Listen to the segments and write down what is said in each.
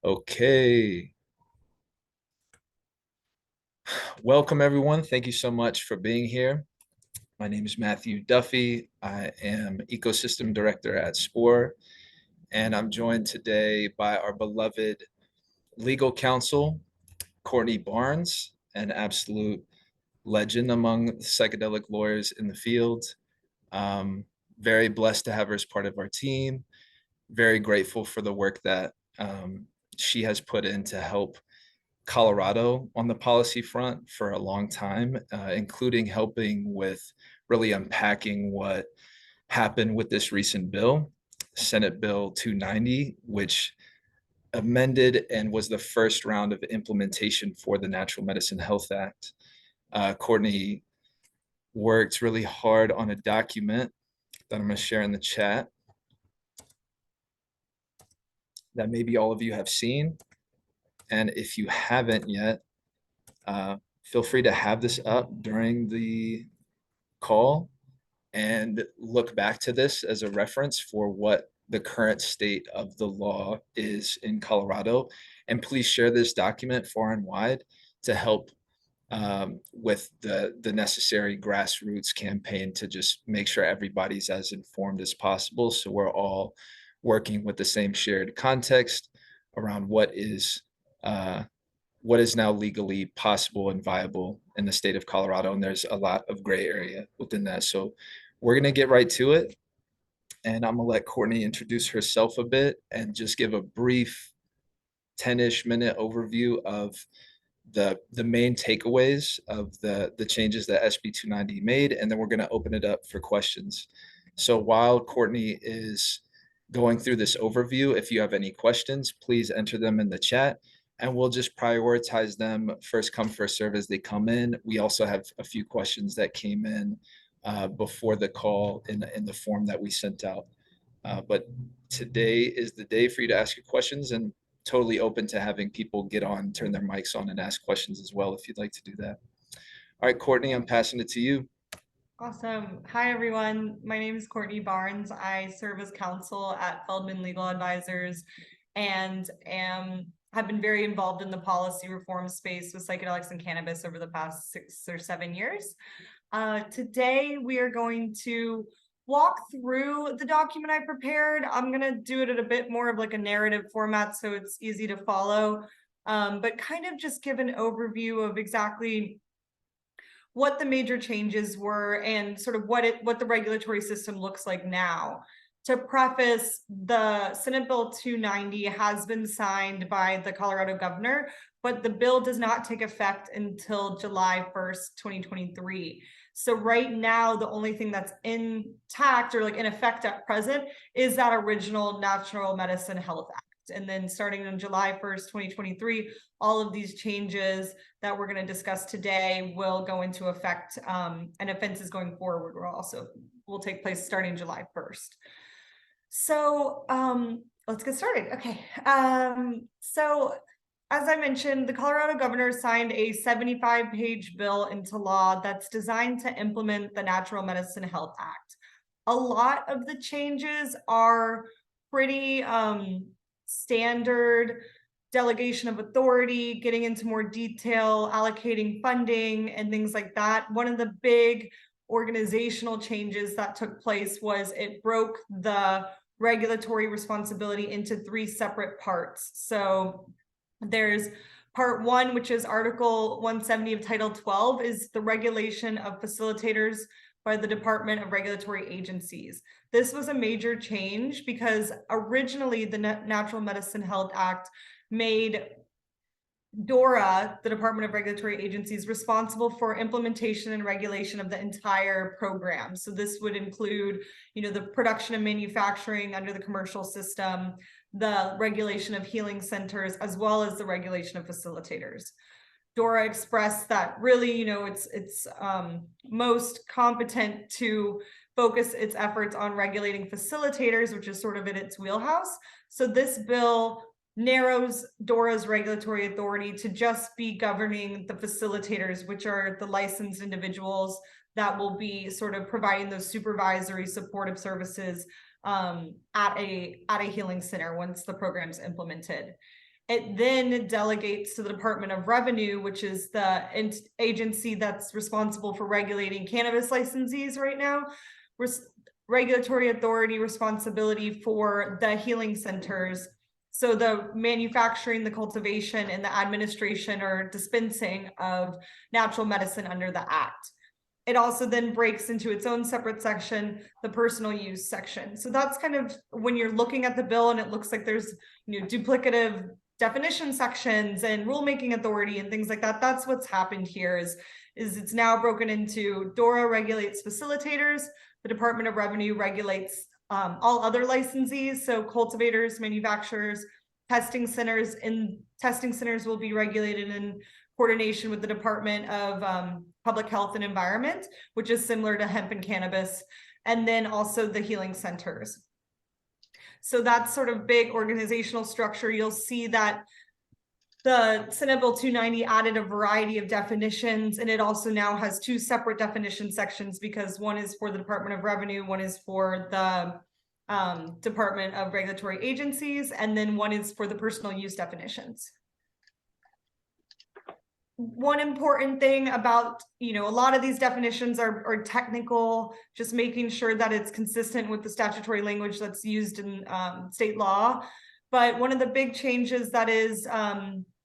Okay. Welcome, everyone. Thank you so much for being here. My name is Matthew Duffy. I am Ecosystem Director at SPORE, and I'm joined today by our beloved legal counsel, Courtney Barnes, an absolute legend among psychedelic lawyers in the field. Um, very blessed to have her as part of our team. Very grateful for the work that she has put in to help Colorado on the policy front for a long time, including helping with really unpacking what happened with this recent bill, Senate Bill 290, which amended and was the first round of implementation for the Natural Medicine Health Act. Courtney worked really hard on a document that I'm going to share in the chat that maybe all of you have seen. And if you haven't yet, feel free to have this up during the call and look back to this as a reference for what the current state of the law is in Colorado. And please share this document far and wide to help with the necessary grassroots campaign to just make sure everybody's as informed as possible. So we're all working with the same shared context around what is now legally possible and viable in the state of Colorado. And there's a lot of gray area within that. So we're going to get right to it. And I'm going to let Courtney introduce herself a bit and just give a brief 10-ish minute overview of the main takeaways of the changes that SB 290 made. And then we're going to open it up for questions. So while Courtney is going through this overview, if you have any questions, please enter them in the chat and we'll just prioritize them first come, first serve as they come in. We also have a few questions that came in before the call in the form that we sent out. But today is the day for you to ask your questions, and totally open to having people get on, turn their mics on and ask questions as well if you'd like to do that. All right, Courtney, I'm passing it to you. Awesome. Hi, everyone. My name is Courtney Barnes. I serve as counsel at Feldman Legal Advisors and have been very involved in the policy reform space with psychedelics and cannabis over the past 6 or 7 years. Today, we are going to walk through the document I prepared. I'm going to do it at a bit more of like a narrative format so it's easy to follow, but kind of just give an overview of exactly what the major changes were and sort of what the regulatory system looks like now. To preface, the Senate Bill 290 has been signed by the Colorado governor, but the bill does not take effect until July 1st, 2023. So right now, the only thing that's intact or like in effect at present is that original Natural Medicine Health Act. And then starting on July 1st, 2023, all of these changes that we're going to discuss today will go into effect, and offenses going forward will take place starting July 1st. So let's get started. Okay. So as I mentioned, the Colorado governor signed a 75-page bill into law that's designed to implement the Natural Medicine Health Act. A lot of the changes are pretty standard: delegation of authority, getting into more detail, allocating funding, and things like that. One of the big organizational changes that took place was it broke the regulatory responsibility into 3 separate parts. So there's part 1, which is Article 170 of Title 12, is the regulation of facilitators by the Department of Regulatory Agencies. This was a major change because originally the Natural Medicine Health Act made DORA, the Department of Regulatory Agencies, responsible for implementation and regulation of the entire program. So this would include, the production and manufacturing under the commercial system, the regulation of healing centers, as well as the regulation of facilitators. DORA expressed that really, it's most competent to focus its efforts on regulating facilitators, which is sort of in its wheelhouse. So this bill narrows DORA's regulatory authority to just be governing the facilitators, which are the licensed individuals that will be sort of providing those supervisory supportive services at a healing center once the program's implemented. It then delegates to the Department of Revenue, which is the agency that's responsible for regulating cannabis licensees right now. Regulatory authority responsibility for the healing centers. So the manufacturing, the cultivation, and the administration or dispensing of natural medicine under the Act. It also then breaks into its own separate section, the personal use section. So that's kind of when you're looking at the bill and it looks like there's duplicative definition sections and rulemaking authority and things like that. That's what's happened here is it's now broken into DORA regulates facilitators, the Department of Revenue regulates all other licensees, so cultivators, manufacturers, testing centers, and testing centers will be regulated in coordination with the Department of Public Health and Environment, which is similar to hemp and cannabis, and then also the healing centers. So that's sort of big organizational structure. You'll see that the Senate Bill 290 added a variety of definitions, and it also now has two separate definition sections because one is for the Department of Revenue, one is for the Department of Regulatory Agencies, and then one is for the personal use definitions. One important thing about, a lot of these definitions are technical, just making sure that it's consistent with the statutory language that's used in state law. But one of the big changes that is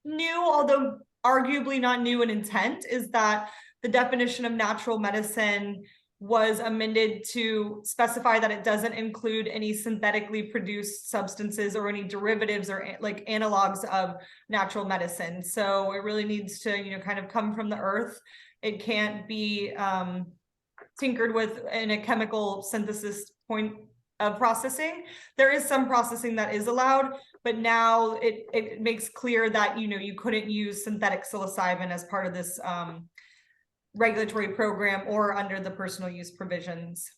new, although arguably not new in intent, is that the definition of natural medicine was amended to specify that it doesn't include any synthetically produced substances or any derivatives or like analogs of natural medicine. So it really needs to, kind of come from the earth. It can't be tinkered with in a chemical synthesis point of processing. There is some processing that is allowed, but now it makes clear that, you couldn't use synthetic psilocybin as part of this regulatory program or under the personal use provisions.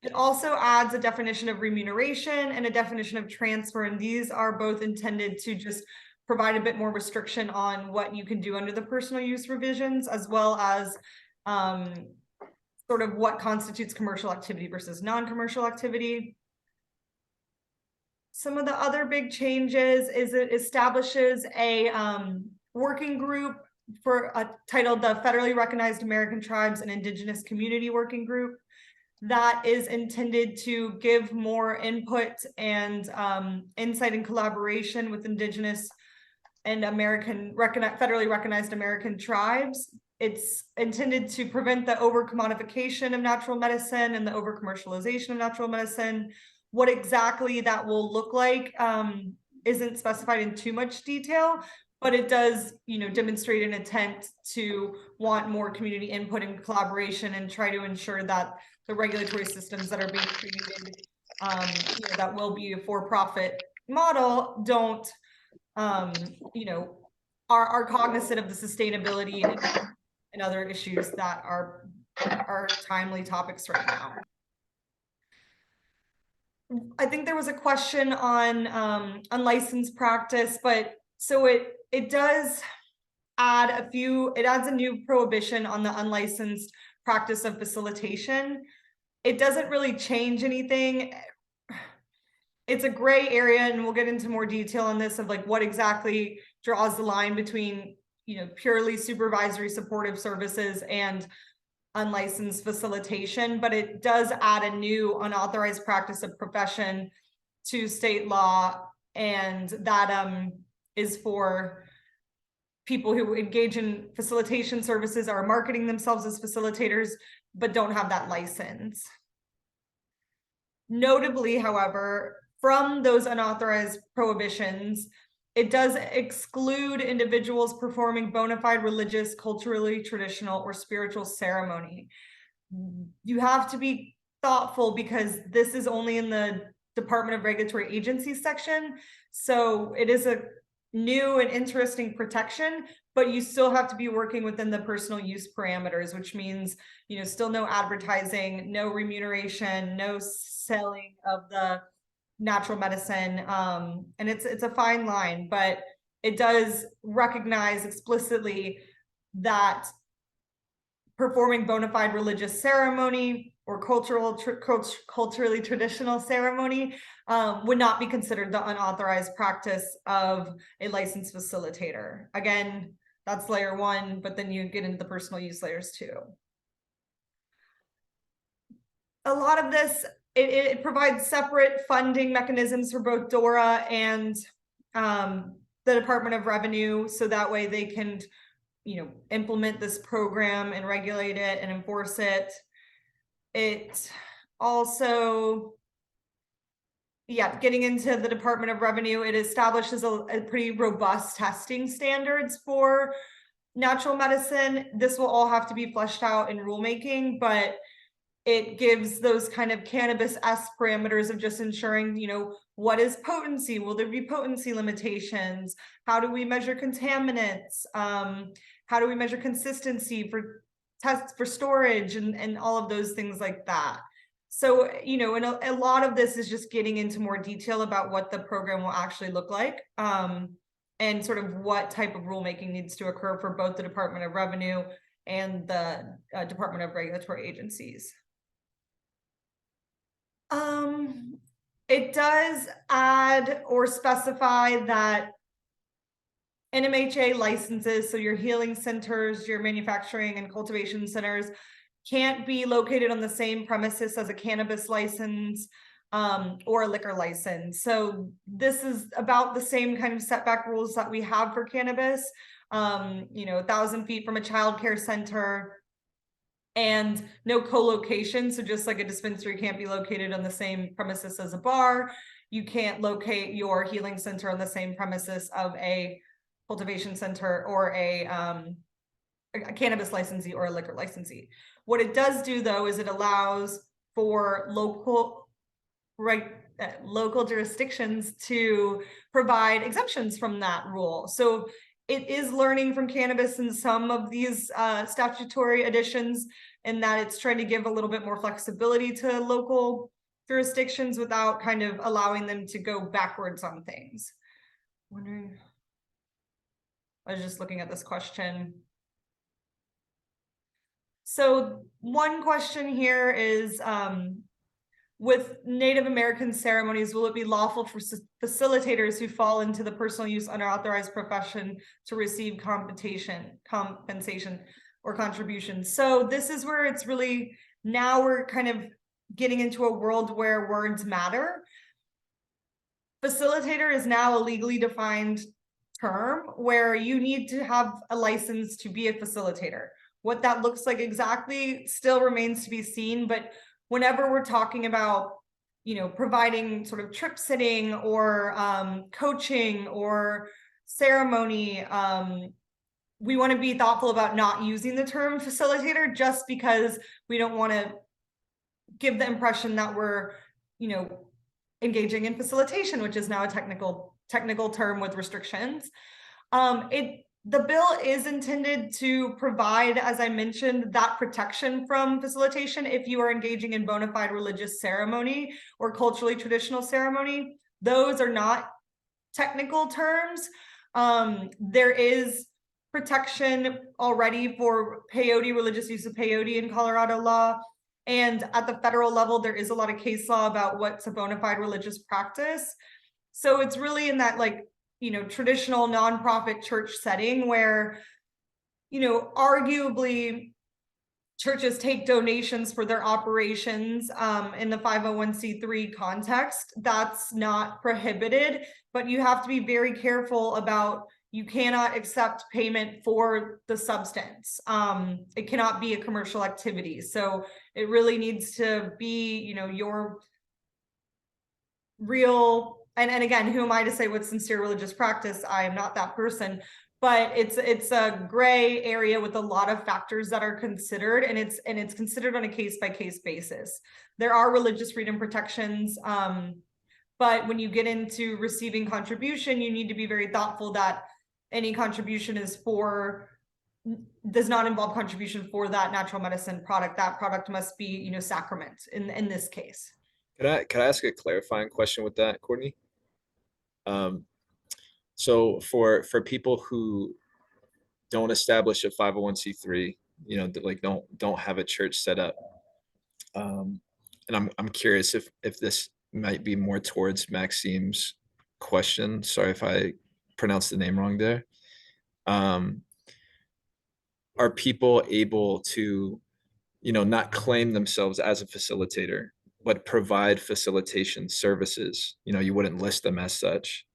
It also adds a definition of remuneration and a definition of transfer, and these are both intended to just provide a bit more restriction on what you can do under the personal use revisions, as well as sort of what constitutes commercial activity versus non-commercial activity. Some of the other big changes is it establishes a working group titled the Federally Recognized American Tribes and Indigenous Community Working Group that is intended to give more input and insight and collaboration with Indigenous and federally recognized American tribes. It's intended to prevent the over-commodification of natural medicine and the over-commercialization of natural medicine. What exactly that will look like isn't specified in too much detail, but it does, demonstrate an intent to want more community input and collaboration and try to ensure that the regulatory systems that are being created, that will be a for-profit model don't, are cognizant of the sustainability and other issues that are timely topics right now. I think there was a question on unlicensed practice, but so it does add it adds a new prohibition on the unlicensed practice of facilitation. It doesn't really change anything. It's a gray area, and we'll get into more detail on this of like what exactly draws the line between, purely supervisory supportive services and unlicensed facilitation, but it does add a new unauthorized practice of profession to state law, and that is for people who engage in facilitation services, are marketing themselves as facilitators, but don't have that license. Notably, however, from those unauthorized prohibitions, it does exclude individuals performing bona fide religious, culturally traditional, or spiritual ceremony. You have to be thoughtful because this is only in the Department of Regulatory Agencies section. So it is a new and interesting protection, but you still have to be working within the personal use parameters, which means, still no advertising, no remuneration, no selling of the natural medicine. And it's a fine line, but it does recognize explicitly that performing bona fide religious ceremony or culturally traditional ceremony would not be considered the unauthorized practice of a licensed facilitator. Again, that's layer one, but then you get into the personal use layers too. A lot of this, it provides separate funding mechanisms for both DORA and the Department of Revenue, so that way they can, implement this program and regulate it and enforce it. It also, getting into the Department of Revenue, it establishes a pretty robust testing standards for natural medicine. This will all have to be fleshed out in rulemaking, but it gives those kind of cannabis-esque parameters of just ensuring, what is potency? Will there be potency limitations? How do we measure contaminants? How do we measure consistency for tests for storage and all of those things like that? So, and a lot of this is just getting into more detail about what the program will actually look like, and sort of what type of rulemaking needs to occur for both the Department of Revenue and the Department of Regulatory Agencies. It does add or specify that NMHA licenses, so your healing centers, your manufacturing and cultivation centers, can't be located on the same premises as a cannabis license or a liquor license. So this is about the same kind of setback rules that we have for cannabis. 1,000 feet from a childcare center, and no co-location. So just like a dispensary can't be located on the same premises as a bar, you can't locate your healing center on the same premises of a cultivation center or a cannabis licensee or a liquor licensee. What it does do, though, is it allows for local jurisdictions to provide exemptions from that rule. So it is learning from cannabis in some of these statutory additions, and that it's trying to give a little bit more flexibility to local jurisdictions without kind of allowing them to go backwards on things. I was just looking at this question. So one question here is, with Native American ceremonies, will it be lawful for facilitators who fall into the personal use unauthorized profession to receive compensation or contributions? So this is where it's really, now we're kind of getting into a world where words matter. Facilitator is now a legally defined term where you need to have a license to be a facilitator. What that looks like exactly still remains to be seen, but whenever we're talking about, providing sort of trip sitting or coaching or ceremony, we want to be thoughtful about not using the term facilitator, just because we don't want to give the impression that we're, engaging in facilitation, which is now a technical term with restrictions. The bill is intended to provide, as I mentioned, that protection from facilitation if you are engaging in bona fide religious ceremony or culturally traditional ceremony. Those are not technical terms. There is protection already for peyote, religious use of peyote in Colorado law. And at the federal level, there is a lot of case law about what's a bona fide religious practice. So it's really in that traditional nonprofit church setting where, arguably churches take donations for their operations in the 501c3 context. That's not prohibited, but you have to be very careful about, you cannot accept payment for the substance. It cannot be a commercial activity. So it really needs to be, your real, and again, who am I to say what's sincere religious practice? I am not that person, but it's a gray area with a lot of factors that are considered, and it's considered on a case-by-case basis. There are religious freedom protections, but when you get into receiving contribution, you need to be very thoughtful that any contribution does not involve contribution for that natural medicine product. That product must be, sacrament in this case. Can I ask a clarifying question with that, Courtney? So for people who don't establish a 501c3, like don't have a church set up, And I'm curious if this might be more towards Maxime's question. Sorry if I pronounced the name wrong there. Um, are people able to, not claim themselves as a facilitator, but provide facilitation services? You wouldn't list them as such,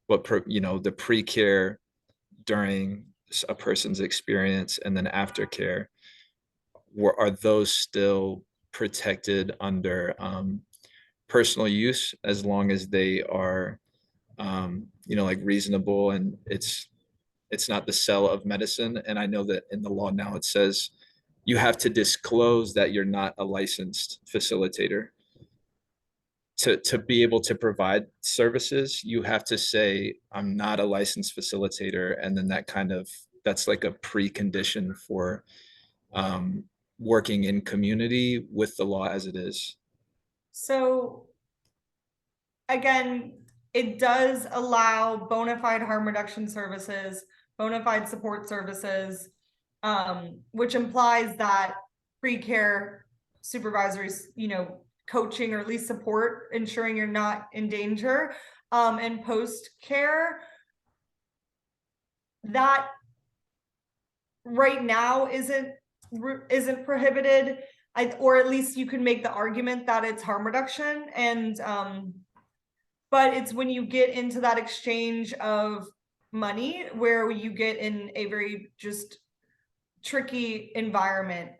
but the pre-care during a person's experience and then aftercare, are those still protected under personal use as long as they are like reasonable, and it's not the sell of medicine? And I know that in the law now it says you have to disclose that you're not a licensed facilitator. To be able to provide services, you have to say, I'm not a licensed facilitator. And then that's like a precondition for um, working in community with the law as it is. So again, it does allow bona fide harm reduction services, bona fide support services, which implies that pre-care supervisories, coaching or at least support, ensuring you're not in danger, and post-care, that right now isn't prohibited. Or at least you can make the argument that it's harm reduction. And but it's when you get into that exchange of money where you get in a very just tricky environment.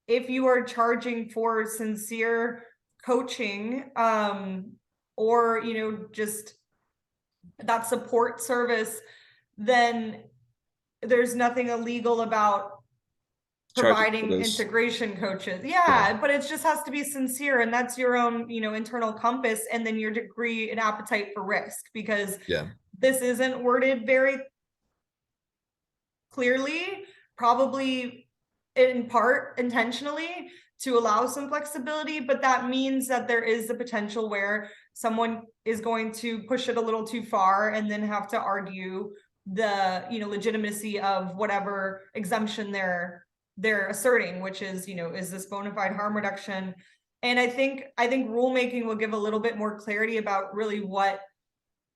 If you are charging for sincere coaching, or just that support service, then there's nothing illegal about providing integration coaches. Yeah, but it just has to be sincere, and that's your own, internal compass, and then your degree and appetite for risk, because this isn't worded very clearly, probably in part intentionally to allow some flexibility, but that means that there is the potential where someone is going to push it a little too far and then have to argue the legitimacy of whatever exemption they're asserting, which is is this bona fide harm reduction. And I think rulemaking will give a little bit more clarity about really what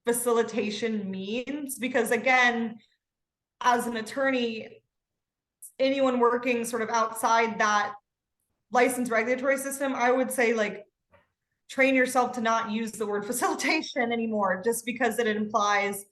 facilitation means, because again, as an attorney, anyone working sort of outside that licensed regulatory system, I would say, like, train yourself to not use the word facilitation anymore, just because it implies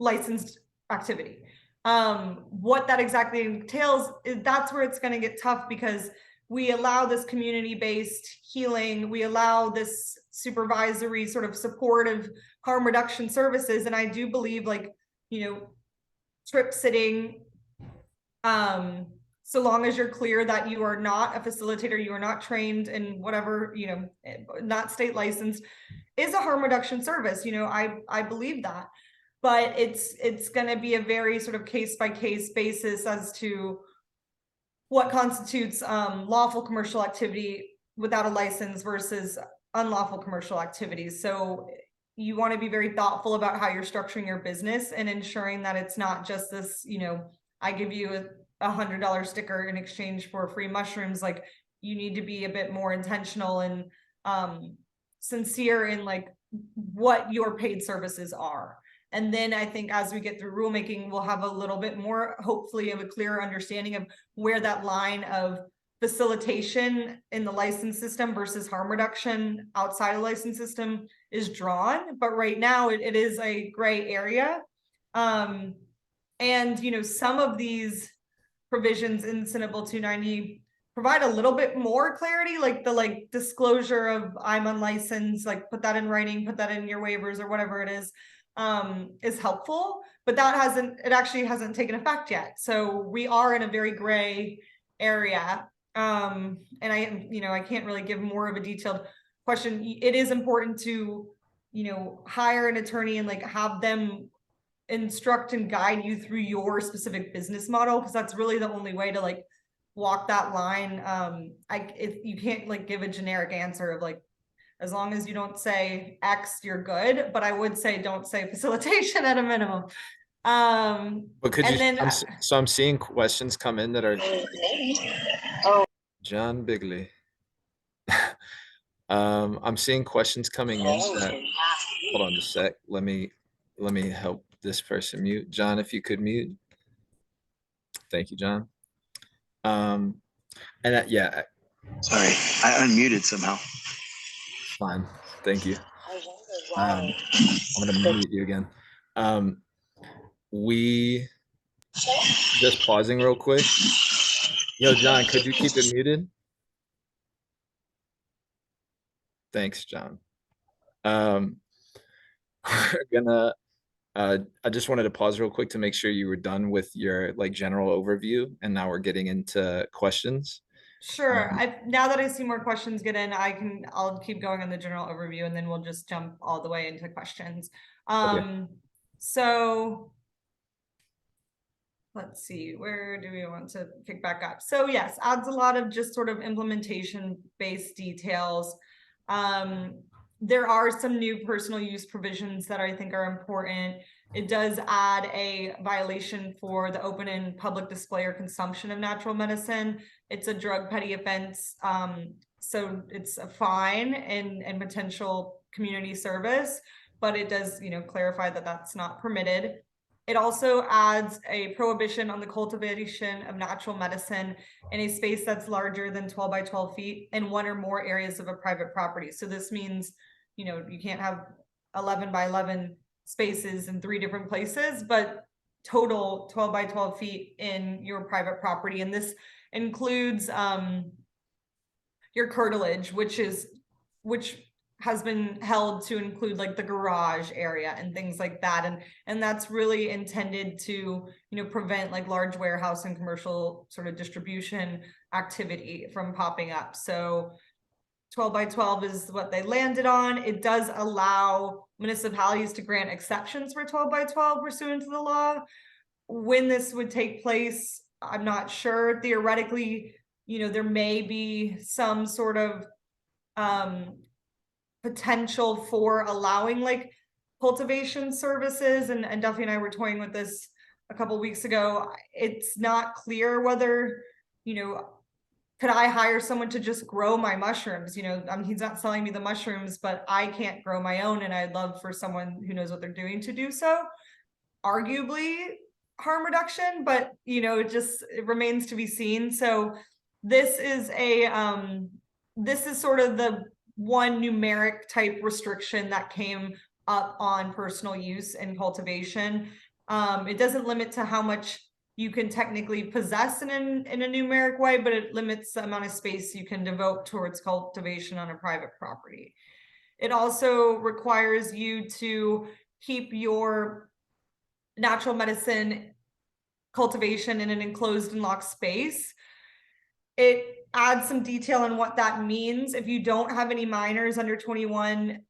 licensed activity. What that exactly entails, that's where it's going to get tough, because we allow this community-based healing, we allow this supervisory sort of supportive harm reduction services, and I do believe, like, trip sitting, so long as you're clear that you are not a facilitator, you are not trained in whatever, not state licensed, is a harm reduction service. I believe that, but it's going to be a very sort of case by case basis as to what constitutes lawful commercial activity without a license versus unlawful commercial activities. So you want to be very thoughtful about how you're structuring your business and ensuring that it's not just this, I give you $100 sticker in exchange for free mushrooms. Like, you need to be a bit more intentional and sincere in like what your paid services are. And then I think as we get through rulemaking, we'll have a little bit more, hopefully, of a clearer understanding of where that line of facilitation in the license system versus harm reduction outside of the license system is drawn. But right now it is a gray area. And some of these provisions in Senate Bill 290 provide a little bit more clarity, like the disclosure of I'm unlicensed, like put that in writing, put that in your waivers or whatever it is helpful, but that actually hasn't taken effect yet. So we are in a very gray area. And I can't really give more of a detailed question. It is important to, hire an attorney and like have them instruct and guide you through your specific business model, because that's really the only way to like walk that line. You can't like give a generic answer of like, as long as you don't say X, you're good. But I would say don't say facilitation at a minimum. But could you? I'm seeing questions come in that are John Bigley. I'm seeing questions coming in that, hold on just a sec. Let me help this person mute. John, if you could mute. Thank you, John. And yeah, Sorry, I unmuted somehow. fine. Thank you. I'm gonna mute you again. We just pausing real quick. Yo, John, could you keep it muted? Thanks, John. We're gonna I just wanted to pause real quick to make sure you were done with your like general overview, and now we're getting into questions. Sure. Now that I see more questions get in, I'll keep going on the general overview and then we'll just jump all the way into questions. Okay. So let's see, where do we want to pick back up? So yes, adds a lot of just sort of implementation based details. There are some new personal use provisions that I think are important. It does add a violation for the open and public display or consumption of natural medicine. It's a drug petty offense. So it's a fine and potential community service, but it does, clarify that that's not permitted. It also adds a prohibition on the cultivation of natural medicine in a space that's larger than 12 by 12 feet in one or more areas of a private property. So this means, you can't have 11 by 11 spaces in 3 different places, but total 12 by 12 feet in your private property. And this includes your curtilage, which has been held to include like the garage area and things like that. And that's really intended to, prevent like large warehouse and commercial sort of distribution activity from popping up. So 12 by 12 is what they landed on. It does allow municipalities to grant exceptions for 12 by 12 pursuant to the law. When this would take place, I'm not sure. Theoretically, there may be some sort of potential for allowing like cultivation services, and Duffy and I were toying with this a couple weeks ago. It's not clear whether, could I hire someone to just grow my mushrooms? He's not selling me the mushrooms, but I can't grow my own, and I'd love for someone who knows what they're doing to do so. Arguably harm reduction, but it remains to be seen. So this is sort of the one numeric type restriction that came up on personal use and cultivation. It doesn't limit to how much you can technically possess in a numeric way, but it limits the amount of space you can devote towards cultivation on a private property. It also requires you to keep your natural medicine cultivation in an enclosed and locked space. It adds some detail on what that means. If you don't have any minors under 21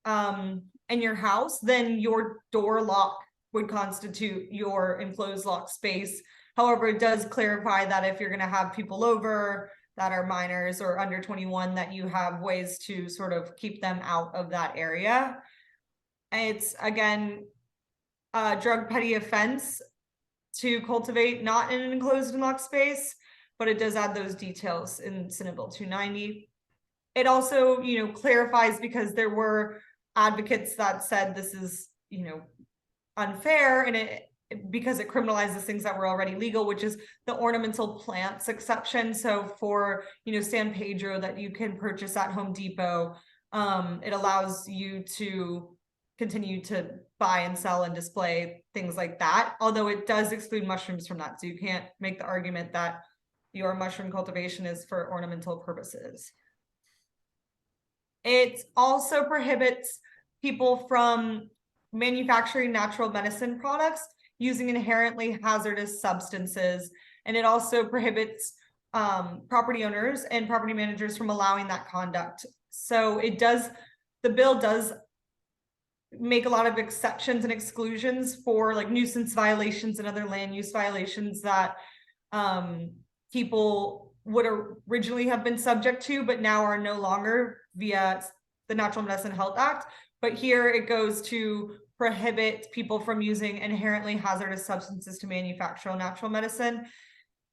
in your house, then your door lock would constitute your enclosed locked space. However, it does clarify that if you're going to have people over that are minors or under 21, that you have ways to sort of keep them out of that area. It's, again, a drug petty offense to cultivate not in an enclosed and locked space, but it does add those details in Senate Bill 290. It also, clarifies, because there were advocates that said this is, unfair, and because it criminalizes things that were already legal, which is the ornamental plants exception. So for, San Pedro that you can purchase at Home Depot, it allows you to continue to buy and sell and display things like that, although it does exclude mushrooms from that. So you can't make the argument that your mushroom cultivation is for ornamental purposes. It also prohibits people from manufacturing natural medicine products using inherently hazardous substances. And it also prohibits property owners and property managers from allowing that conduct. So the bill does make a lot of exceptions and exclusions for like nuisance violations and other land use violations that people would originally have been subject to, but now are no longer via the Natural Medicine Health Act. But here it goes to prohibit people from using inherently hazardous substances to manufacture natural medicine.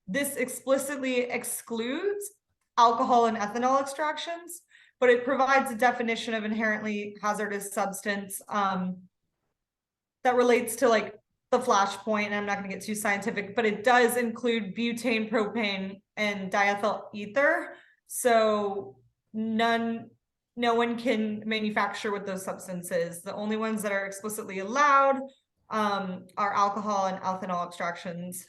This explicitly excludes alcohol and ethanol extractions, but it provides a definition of inherently hazardous substance that relates to like the flashpoint, and I'm not going to get too scientific, but it does include butane, propane, and diethyl ether. So no one can manufacture with those substances. The only ones that are explicitly allowed are alcohol and ethanol extractions.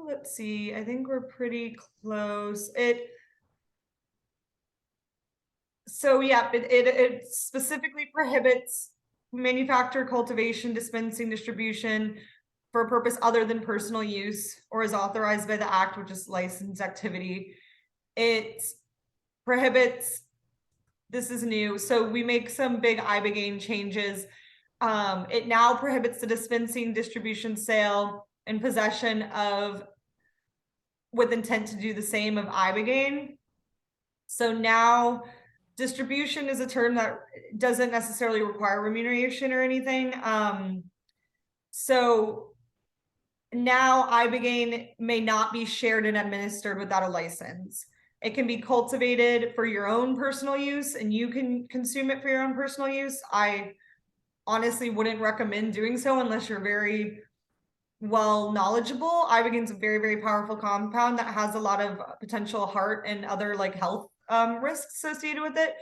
Let's see, I think we're pretty close. So yeah, it specifically prohibits manufacture, cultivation, dispensing, distribution for a purpose other than personal use or is authorized by the act, which is licensed activity. It prohibits, this is new, so we make some big ibogaine changes. It now prohibits the dispensing, distribution, sale, and possession of with intent to do the same of ibogaine. So now distribution is a term that doesn't necessarily require remuneration or anything. So now ibogaine may not be shared and administered without a license. It can be cultivated for your own personal use and you can consume it for your own personal use. I honestly wouldn't recommend doing so unless you're very well knowledgeable. Ibogaine is a very, very powerful compound that has a lot of potential heart and other like health risks associated with it.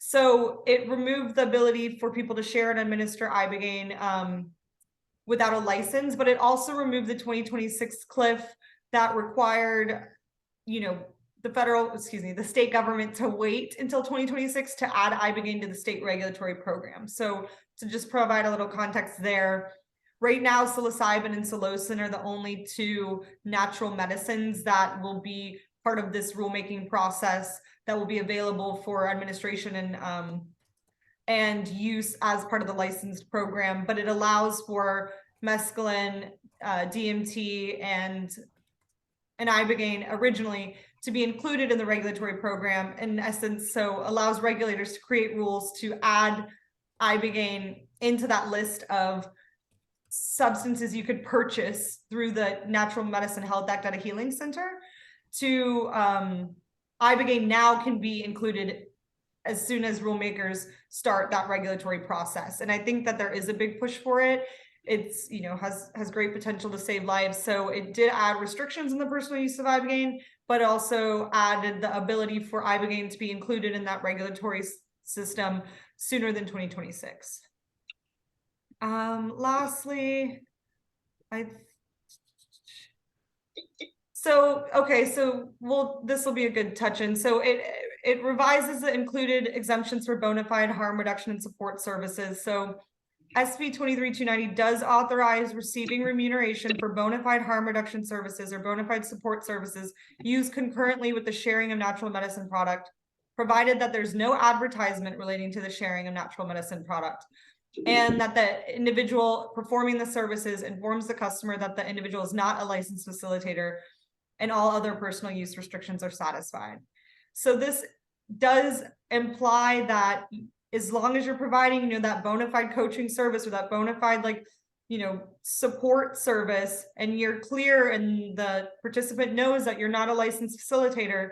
So it removed the ability for people to share and administer ibogaine without a license, but it also removed the 2026 cliff that required, the state government to wait until 2026 to add ibogaine to the state regulatory program. So to just provide a little context there, right now, psilocybin and psilocin are the only two natural medicines that will be part of this rulemaking process that will be available for administration and use as part of the licensed program, but it allows for mescaline, DMT, and ibogaine originally to be included in the regulatory program, in essence, so allows regulators to create rules to add ibogaine into that list of substances you could purchase through the Natural Medicine Health Act at a healing center. To ibogaine now can be included as soon as rulemakers start that regulatory process. And I think that there is a big push for it. It's, has great potential to save lives. So it did add restrictions in the personal use of ibogaine, but also added the ability for ibogaine to be included in that regulatory system sooner than 2026. Lastly, this will be a good touch in. So it revises the included exemptions for bona fide harm reduction and support services. So SB 23290 does authorize receiving remuneration for bona fide harm reduction services or bona fide support services used concurrently with the sharing of natural medicine product, provided that there's no advertisement relating to the sharing of natural medicine product, and that the individual performing the services informs the customer that the individual is not a licensed facilitator and all other personal use restrictions are satisfied. So this does imply that as long as you're providing, that bona fide coaching service or that bona fide, support service, and you're clear and the participant knows that you're not a licensed facilitator,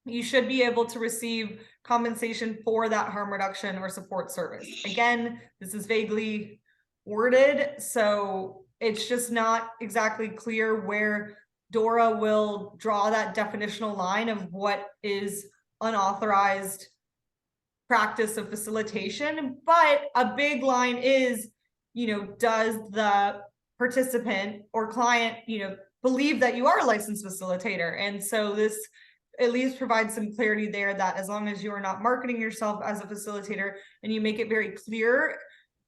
you should be able to receive compensation for that harm reduction or support service. Again, this is vaguely worded, so it's just not exactly clear where DORA will draw that definitional line of what is unauthorized practice of facilitation. But a big line is, does the participant or client, believe that you are a licensed facilitator? And so this at least provides some clarity there that as long as you are not marketing yourself as a facilitator and you make it very clear,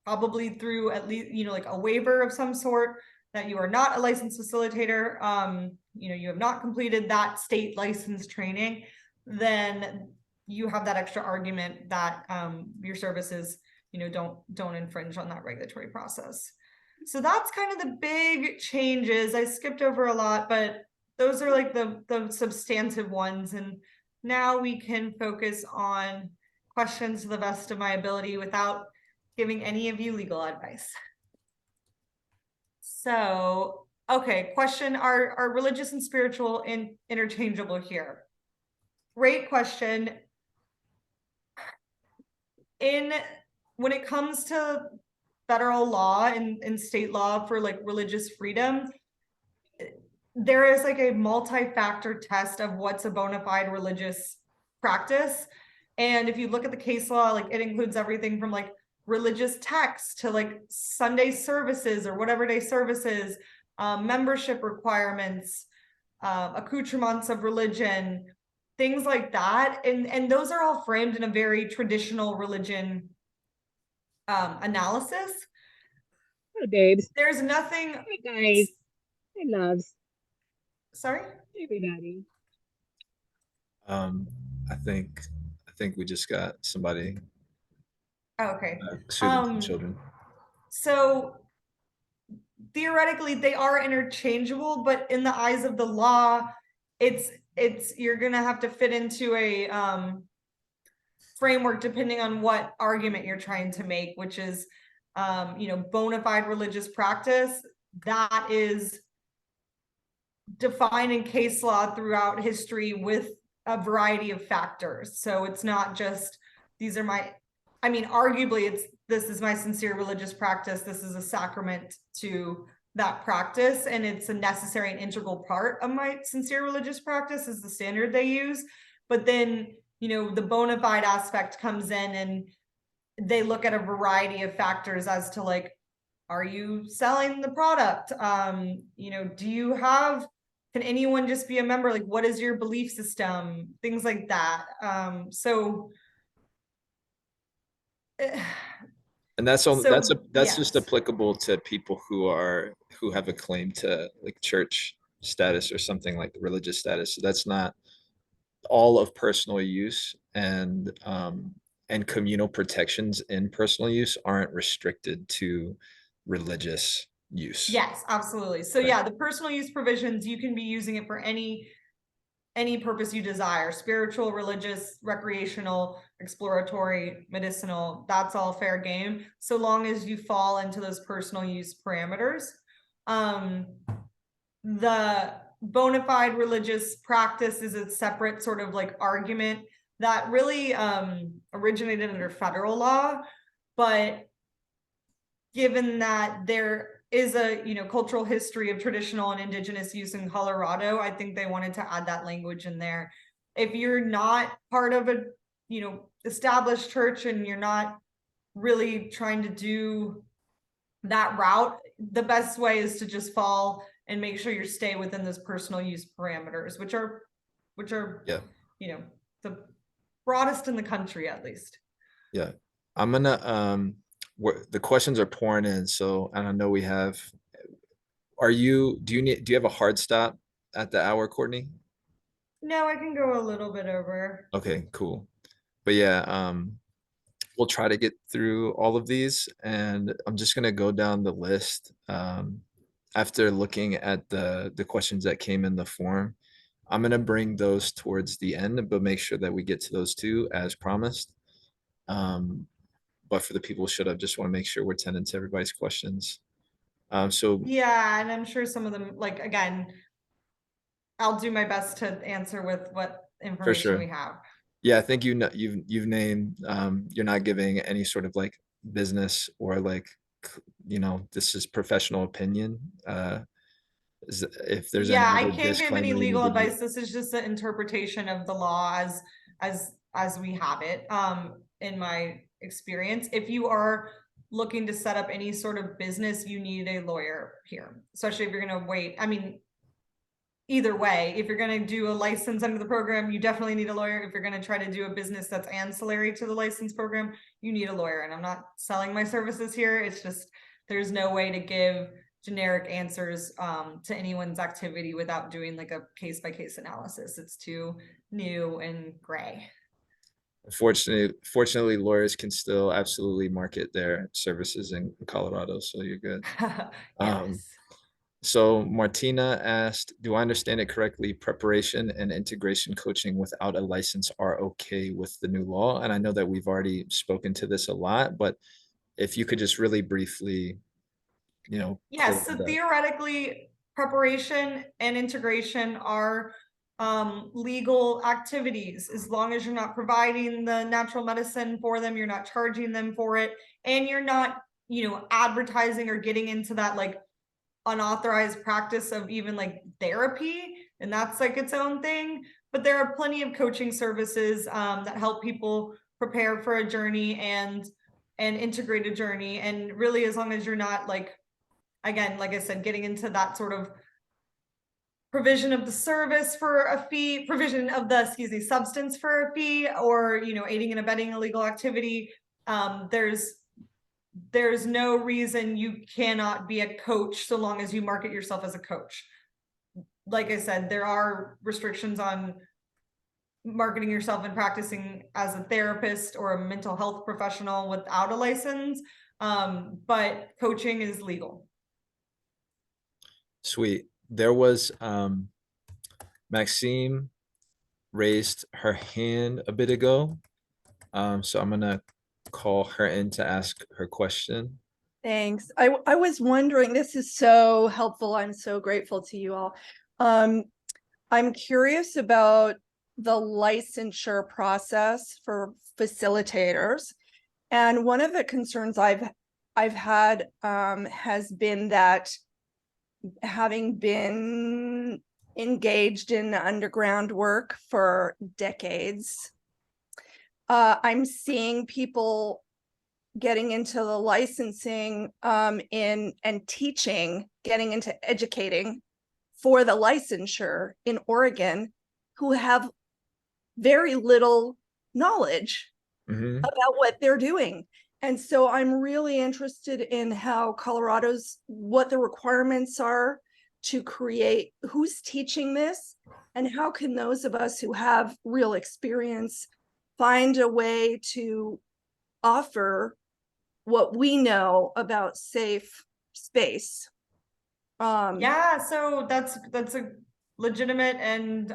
probably through at least, like a waiver of some sort, that you are not a licensed facilitator, you have not completed that state license training, then you have that extra argument that your services, don't infringe on that regulatory process. So that's kind of the big changes. I skipped over a lot, but those are like the substantive ones. And now we can focus on questions to the best of my ability without giving any of you legal advice. So, okay, question, are religious and spiritual interchangeable here? Great question. When it comes to federal law and state law for like religious freedom, there is like a multi-factor test of what's a bona fide religious practice. And if you look at the case law, like it includes everything from like religious texts to like Sunday services or whatever day services, membership requirements, accoutrements of religion, things like that. And those are all framed in a very traditional religion analysis. Hey, babes. There's nothing. Hey, guys. Hey, loves. Sorry? Everybody. I think we just got somebody Okay. shooting some children. So theoretically they are interchangeable, but in the eyes of the law, it's you're gonna have to fit into a framework depending on what argument you're trying to make, which is bona fide religious practice that is defined in case law throughout history with a variety of factors. So it's not just these are my, I mean, arguably it's this is my sincere religious practice. This is a sacrament to that practice, and it's a necessary and integral part of my sincere religious practice is the standard they use. But then, the bona fide aspect comes in and they look at a variety of factors as to like, are you selling the product? Do you have, can anyone just be a member? Like, what is your belief system? Things like that. And that's just yes. applicable to people who have a claim to like church status or something like religious status. So that's not all of personal use, and communal protections in personal use aren't restricted to religious use. Yes, absolutely. So Right. yeah, the personal use provisions, you can be using it for any purpose you desire: spiritual, religious, recreational, exploratory, medicinal. That's all fair game, so long as you fall into those personal use parameters. The bona fide religious practice is a separate sort of like argument that really originated under federal law, but given that there is a cultural history of traditional and indigenous use in Colorado, I think they wanted to add that language in there. If you're not part of a established church and you're not really trying to do that route, the best way is to just fall and make sure you stay within those personal use parameters, which are Yeah. The broadest in the country, at least. Yeah. I'm gonna the questions are pouring in, so and I know we have. Do you have a hard stop at the hour, Courtney? No, I can go a little bit over. Okay, cool. But yeah, we'll try to get through all of these, and I'm just gonna go down the list. After looking at the questions that came in the form, I'm gonna bring those towards the end, but make sure that we get to those two as promised. But for the people who should have, just want to make sure we're tending to everybody's questions. So yeah, and I'm sure some of them, like, again, I'll do my best to answer with what information we have. Yeah, I think you've named you're not giving any sort of like business or like this is professional opinion. If there's yeah, any I can't give any disclaimer you legal need to advice. This is just an interpretation of the law as we have it. In my experience, if you are looking to set up any sort of business, you need a lawyer here, especially if you're going to wait. I mean, either way, if you're going to do a license under the program, you definitely need a lawyer. If you're going to try to do a business that's ancillary to the license program, you need a lawyer. And I'm not selling my services here. It's just there's no way to give generic answers to anyone's activity without doing like a case-by-case analysis. It's too new and gray. Fortunately, lawyers can still absolutely market their services in Colorado, so you're good. Yes. So Martina asked, do I understand it correctly? Preparation and integration coaching without a license are okay with the new law? And I know that we've already spoken to this a lot, but if you could just really briefly, Yes, so theoretically, preparation and integration are legal activities, as long as you're not providing the natural medicine for them, you're not charging them for it, and you're not, advertising or getting into that like unauthorized practice of even like therapy, and that's like its own thing. But there are plenty of coaching services that help people prepare for a journey and integrate a journey. And really, as long as you're not like, again, like I said, getting into that sort of provision of the service for a fee, provision of the, substance for a fee, or, aiding and abetting illegal activity, there's no reason you cannot be a coach so long as you market yourself as a coach. Like I said, there are restrictions on marketing yourself and practicing as a therapist or a mental health professional without a license, but coaching is legal. Sweet. There was Maxime raised her hand a bit ago. So I'm gonna call her in to ask her question. Thanks. I was wondering, this is so helpful. I'm so grateful to you all. I'm curious about the licensure process for facilitators. And one of the concerns I've had has been that, having been engaged in underground work for decades, I'm seeing people getting into the licensing in and teaching, getting into educating for the licensure in Oregon, who have very little knowledge about what they're doing. And so I'm really interested in how what the requirements are to create, who's teaching this, and how can those of us who have real experience find a way to offer what we know about safe space. Yeah, so that's a legitimate and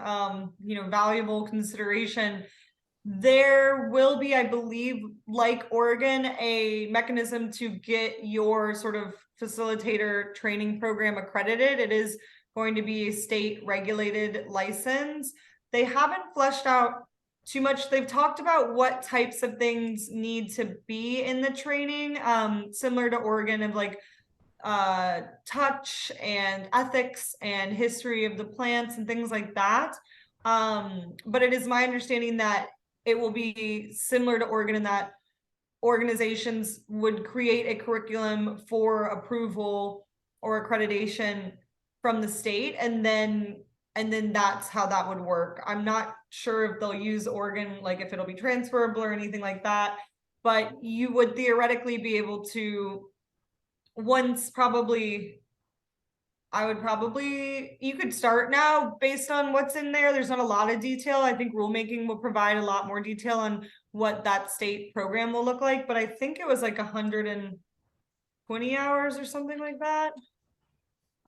valuable consideration. There will be, I believe, like Oregon, a mechanism to get your sort of facilitator training program accredited. It is going to be a state regulated license. They haven't fleshed out too much. They've talked about what types of things need to be in the training, similar to Oregon, of like touch and ethics and history of the plants and things like that. But it is my understanding that it will be similar to Oregon in that organizations would create a curriculum for approval or accreditation from the state, and then that's how that would work. I'm not sure if they'll use Oregon, like if it'll be transferable or anything like that, but you would theoretically be able to, once probably, you could start now based on what's in there. There's not a lot of detail. I think rulemaking will provide a lot more detail on what that state program will look like, but I think it was like 120 hours or something like that.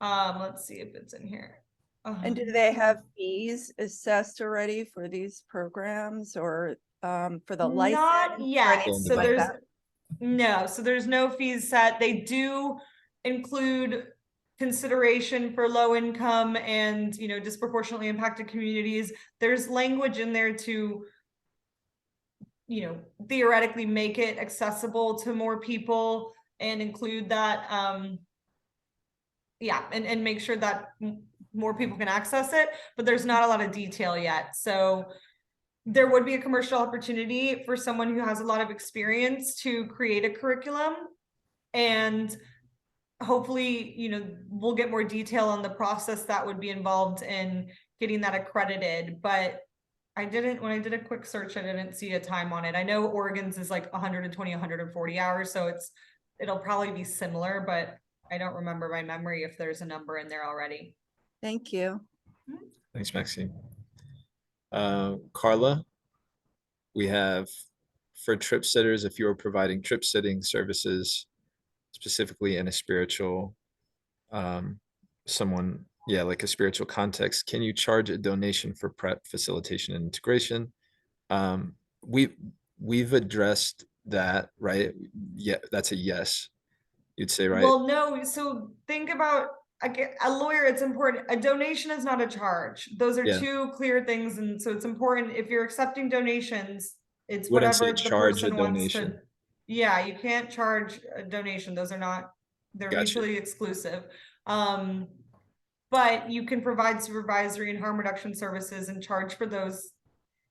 Let's see if it's in here. And do they have fees assessed already for these programs, or for the license? Not or yet. anything So like there's that? no, so there's no fees set. They do include consideration for low income and disproportionately impacted communities. There's language in there to theoretically make it accessible to more people and include that and make sure that more people can access it, but there's not a lot of detail yet. So there would be a commercial opportunity for someone who has a lot of experience to create a curriculum, and hopefully we'll get more detail on the process that would be involved in getting that accredited. But when I did a quick search, I didn't see a time on it. I know Oregon's is like 120 140 hours, so it'll probably be similar, but I don't remember by memory if there's a number in there already. Thank you. Thanks, Maxine. Carla, we have, for trip sitters, if you're providing trip sitting services, specifically in a spiritual, like a spiritual context, can you charge a donation for prep, facilitation, and integration? We've addressed that, right? Yeah, that's a yes. You'd say, right? Well, no. So think about a lawyer, it's important. A donation is not a charge. Those are Yeah. two clear things. And so it's important if you're accepting donations, it's Wouldn't say whatever the charge a person wants to. donation. Yeah, you can't charge a donation. Those are not, they're Gotcha. mutually exclusive. But you can provide supervisory and harm reduction services and charge for those.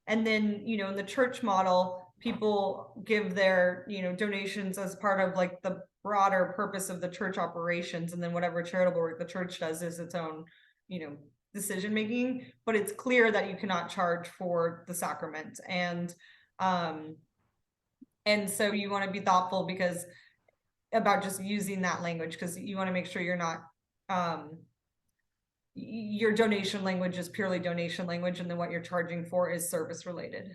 And then, you know, in the church model, people give their, you know, donations as part of like the broader purpose of the church operations. And then whatever charitable work the church does is its own, you know, decision making. But it's clear that you cannot charge for the sacrament. And so you want to be thoughtful because about just using that language, because you want to make sure you're not your donation language is purely donation language, and then what you're charging for is service related.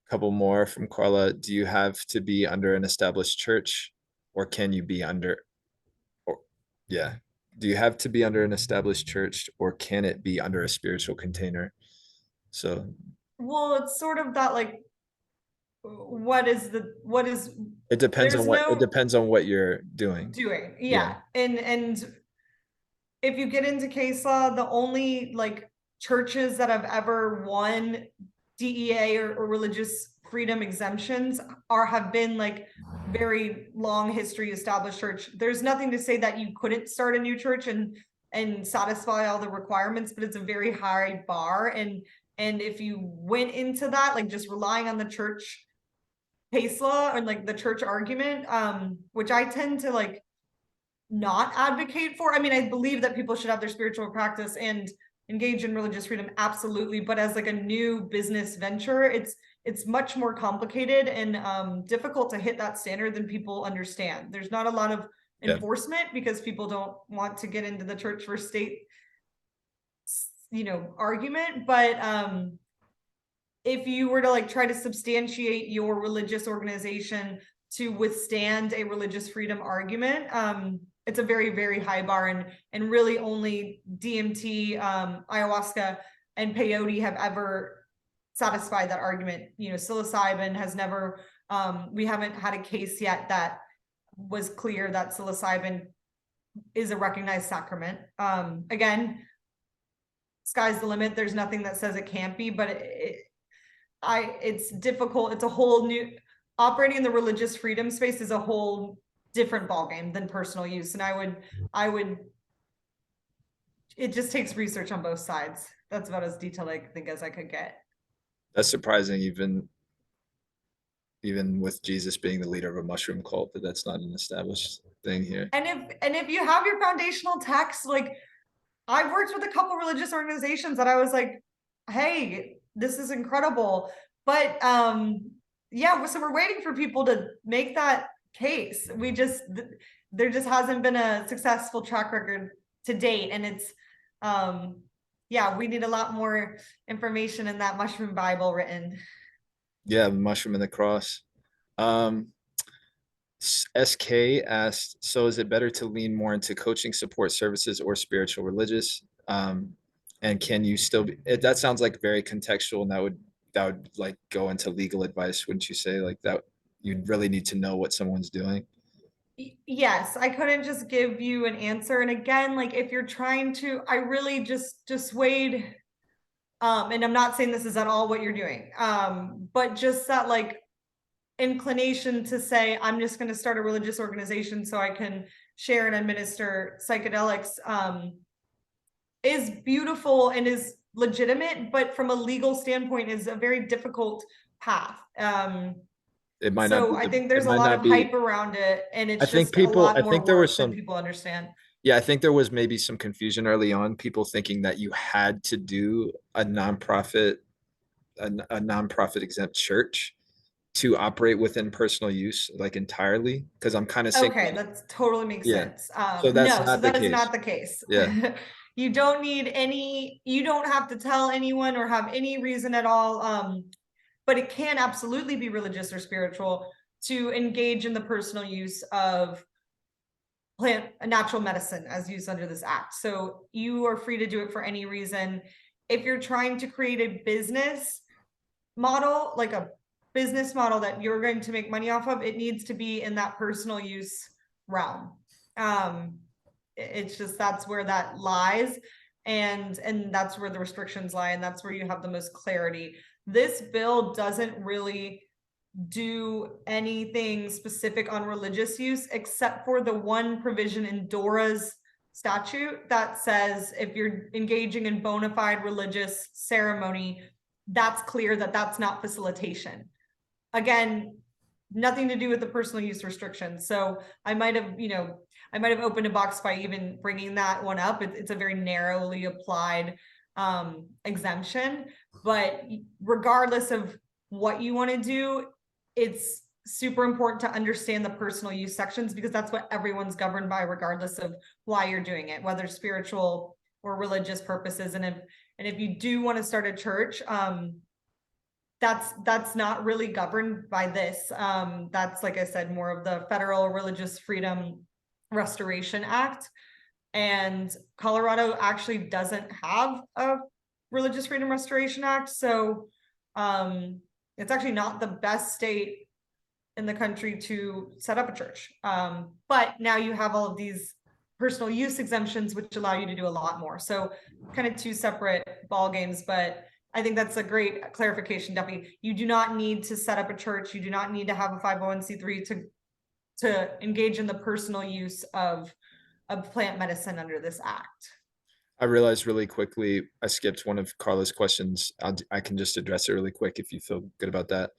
Couple more from Carla. Do you have to be under an established church, or can you be under, or yeah, do you have to be under an established church, or can it be under a spiritual container? So, well, it's sort of that, like, what is it depends on what, no it depends on what you're doing. Yeah. And if you get into case law, the only like churches that have ever won DEA or religious freedom exemptions have been like very long history established church. There's nothing to say that you couldn't start a new church and satisfy all the requirements, but it's a very high bar. And if you went into that, like just relying on the church case law or like the church argument, which I tend to like not advocate for. I mean, I believe that people should have their spiritual practice and engage in religious freedom, absolutely. But as like a new business venture, it's much more complicated and difficult to hit that standard than people understand. There's not a lot of enforcement because people don't want to get into the church for state, you know, argument. But if you were to like try to substantiate your religious organization to withstand a religious freedom argument, it's a very, very high bar, and really only DMT, ayahuasca, and peyote have ever satisfied that argument. You know, psilocybin has never, we haven't had a case yet that was clear that psilocybin is a recognized sacrament. Again, sky's the limit. There's nothing that says it can't be, but it's difficult. It's a whole new, operating in the religious freedom space is a whole different ballgame than personal use. And I would, it just takes research on both sides. That's about as detailed I think as I could get. That's surprising, even with Jesus being the leader of a mushroom cult, that that's not an established thing here. And if you have your foundational text, like I've worked with a couple religious organizations that I was like, hey, this is incredible. But yeah, so we're waiting for people to make that case. There just hasn't been a successful track record to date. And it's yeah, we need a lot more information in that mushroom Bible written. Yeah, the mushroom and the cross. SK asked, so is it better to lean more into coaching, support services, or spiritual religious? And can you still be, that sounds like very contextual, and that would like go into legal advice, wouldn't you say? Like that you'd really need to know what someone's doing. Yes, I couldn't just give you an answer. And again, like if you're trying to, I really just dissuade, and I'm not saying this is at all what you're doing, but just that like inclination to say, I'm just going to start a religious organization so I can share and administer psychedelics, is beautiful and is legitimate, but from a legal standpoint is a very difficult path. It might not So be I think there's a lot of hype around it, and it's just a lot more work than people understand. Yeah, I think there was maybe some confusion early on, people thinking that you had to do a nonprofit exempt church to operate within personal use, like entirely, because I'm kind of saying, okay, that totally makes sense. So that's no, not so the that is case. not the case. Yeah. You don't need any, you don't have to tell anyone or have any reason at all. But it can absolutely be religious or spiritual to engage in the personal use of natural medicine as used under this act. So you are free to do it for any reason. If you're trying to create a business model, like a business model that you're going to make money off of, it needs to be in that personal use realm. It's just, that's where that lies. And that's where the restrictions lie, and that's where you have the most clarity. This bill doesn't really do anything specific on religious use, except for the one provision in Dora's statute that says if you're engaging in bona fide religious ceremony, that's clear that that's not facilitation. Again, nothing to do with the personal use restrictions. So I might have, opened a box by even bringing that one up. It's a very narrowly applied exemption, but regardless of what you want to do, it's super important to understand the personal use sections, because that's what everyone's governed by, regardless of why you're doing it, whether spiritual or religious purposes. And if you do want to start a church, that's not really governed by this. That's, like I said, more of the Federal Religious Freedom Restoration Act. And Colorado actually doesn't have a Religious Freedom Restoration Act. So it's actually not the best state in the country to set up a church. But now you have all of these personal use exemptions, which allow you to do a lot more. So kind of two separate ball games, but I think that's a great clarification, Duffy. You do not need to set up a church. You do not need to have a 501c3 to engage in the personal use of plant medicine under this act. I realized really quickly, I skipped one of Carla's questions. I can just address it really quick if you feel good about that.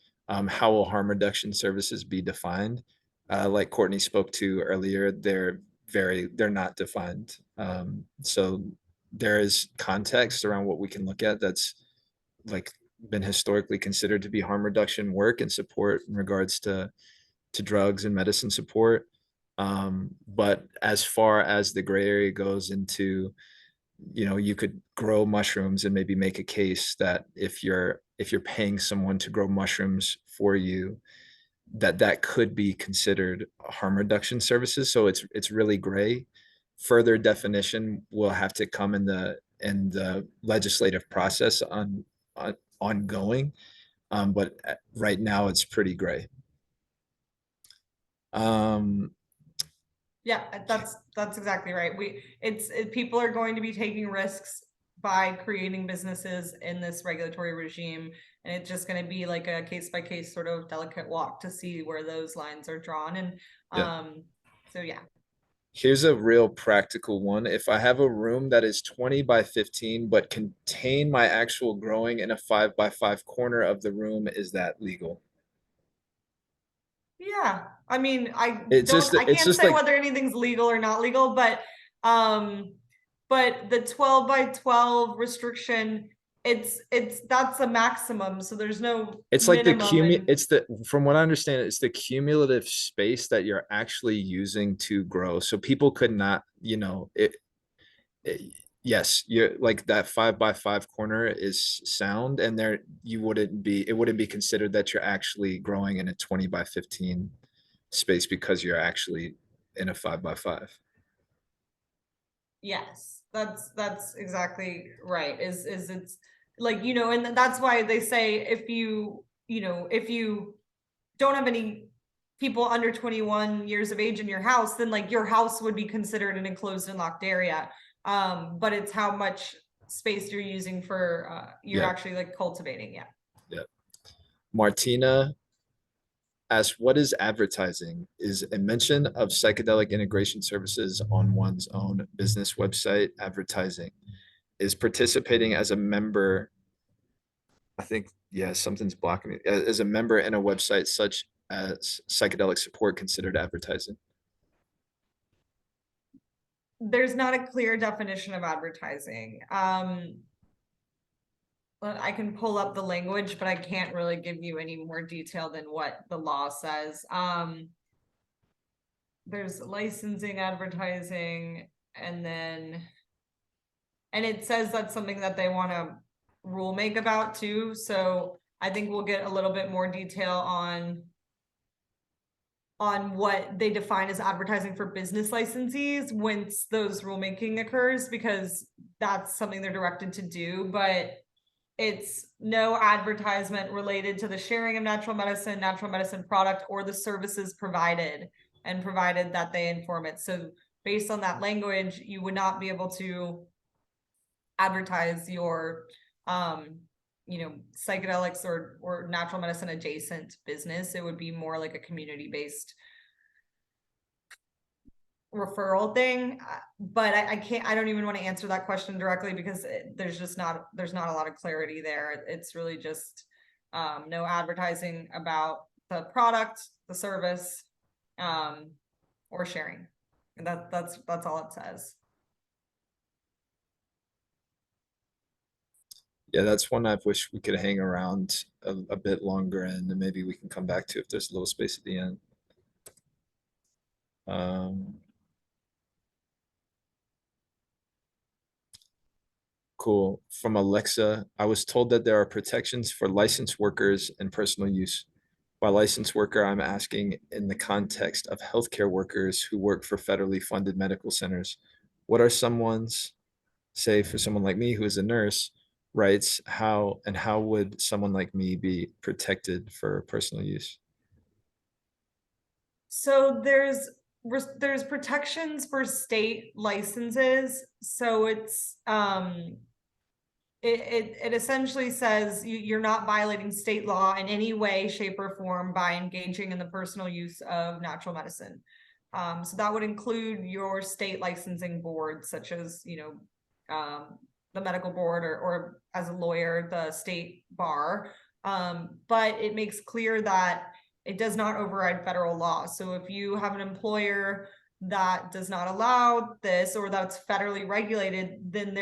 How will harm reduction services be defined? Like Courtney spoke to earlier, they're not defined. So there is context around what we can look at that's like been historically considered to be harm reduction work and support in regards to drugs and medicine support. But as far as the gray area goes into, you could grow mushrooms and maybe make a case that if you're paying someone to grow mushrooms for you, that could be considered harm reduction services. So it's really gray. Further definition will have to come in the legislative process ongoing. But right now it's pretty gray. Yeah, that's exactly right. People are going to be taking risks by creating businesses in this regulatory regime, and it's just going to be like a case by case sort of delicate walk to see where those lines are drawn. And so yeah. Here's a real practical one. If I have a room that is 20 by 15 but contain my actual growing in a 5 by 5 corner of the room, is that legal? Yeah, I mean, I It's can't say like, whether anything's legal or not legal, but the 12 by 12 restriction, that's a maximum, so there's no it's like minimum. From what I understand, it's the cumulative space that you're actually using to grow. So people could not, yes, you're like that 5 by 5 corner is sound, and it wouldn't be considered that you're actually growing in a 20 by 15 space because you're actually in a 5 by 5. Yes, that's exactly right. Is it's like, and that's why they say if you don't have any people under 21 years of age in your house, then like your house would be considered an enclosed and locked area. But it's how much space you're using for you're actually like cultivating. Yeah. Martina asks, what is advertising? Is a mention of psychedelic integration services on one's own business website advertising? Is participating as a member, I think, something's blocking me, as a member in a website such as psychedelic support considered advertising? There's not a clear definition of advertising. I can pull up the language, but I can't really give you any more detail than what the law says. There's licensing, advertising, and it says that's something that they want to rule make about too. So I think we'll get a little bit more detail on what they define as advertising for business licensees once those rulemaking occurs, because that's something they're directed to do. But it's no advertisement related to the sharing of natural medicine product, or the services provided, and provided that they inform it. So based on that language, you would not be able to advertise your, psychedelics or natural medicine adjacent business. It would be more like a community-based referral thing. But I don't even want to answer that question directly because there's not a lot of clarity there. It's really just no advertising about the product, the service, or sharing. And that's all it says. Yeah, that's one I've wished we could hang around a bit longer, and then maybe we can come back to if there's a little space at the end. Cool. From Alexa, I was told that there are protections for licensed workers and personal use. By licensed worker, I'm asking in the context of healthcare workers who work for federally funded medical centers. What are someone's, say for someone like me who is a nurse, rights, how would someone like me be protected for personal use? So there's protections for state licenses. So it's it essentially says you're not violating state law in any way, shape, or form by engaging in the personal use of natural medicine. So that would include your state licensing board, such as the medical board, or as a lawyer, the state bar. But it makes clear that it does not override federal law. So if you have an employer that does not allow this, or that's federally regulated, then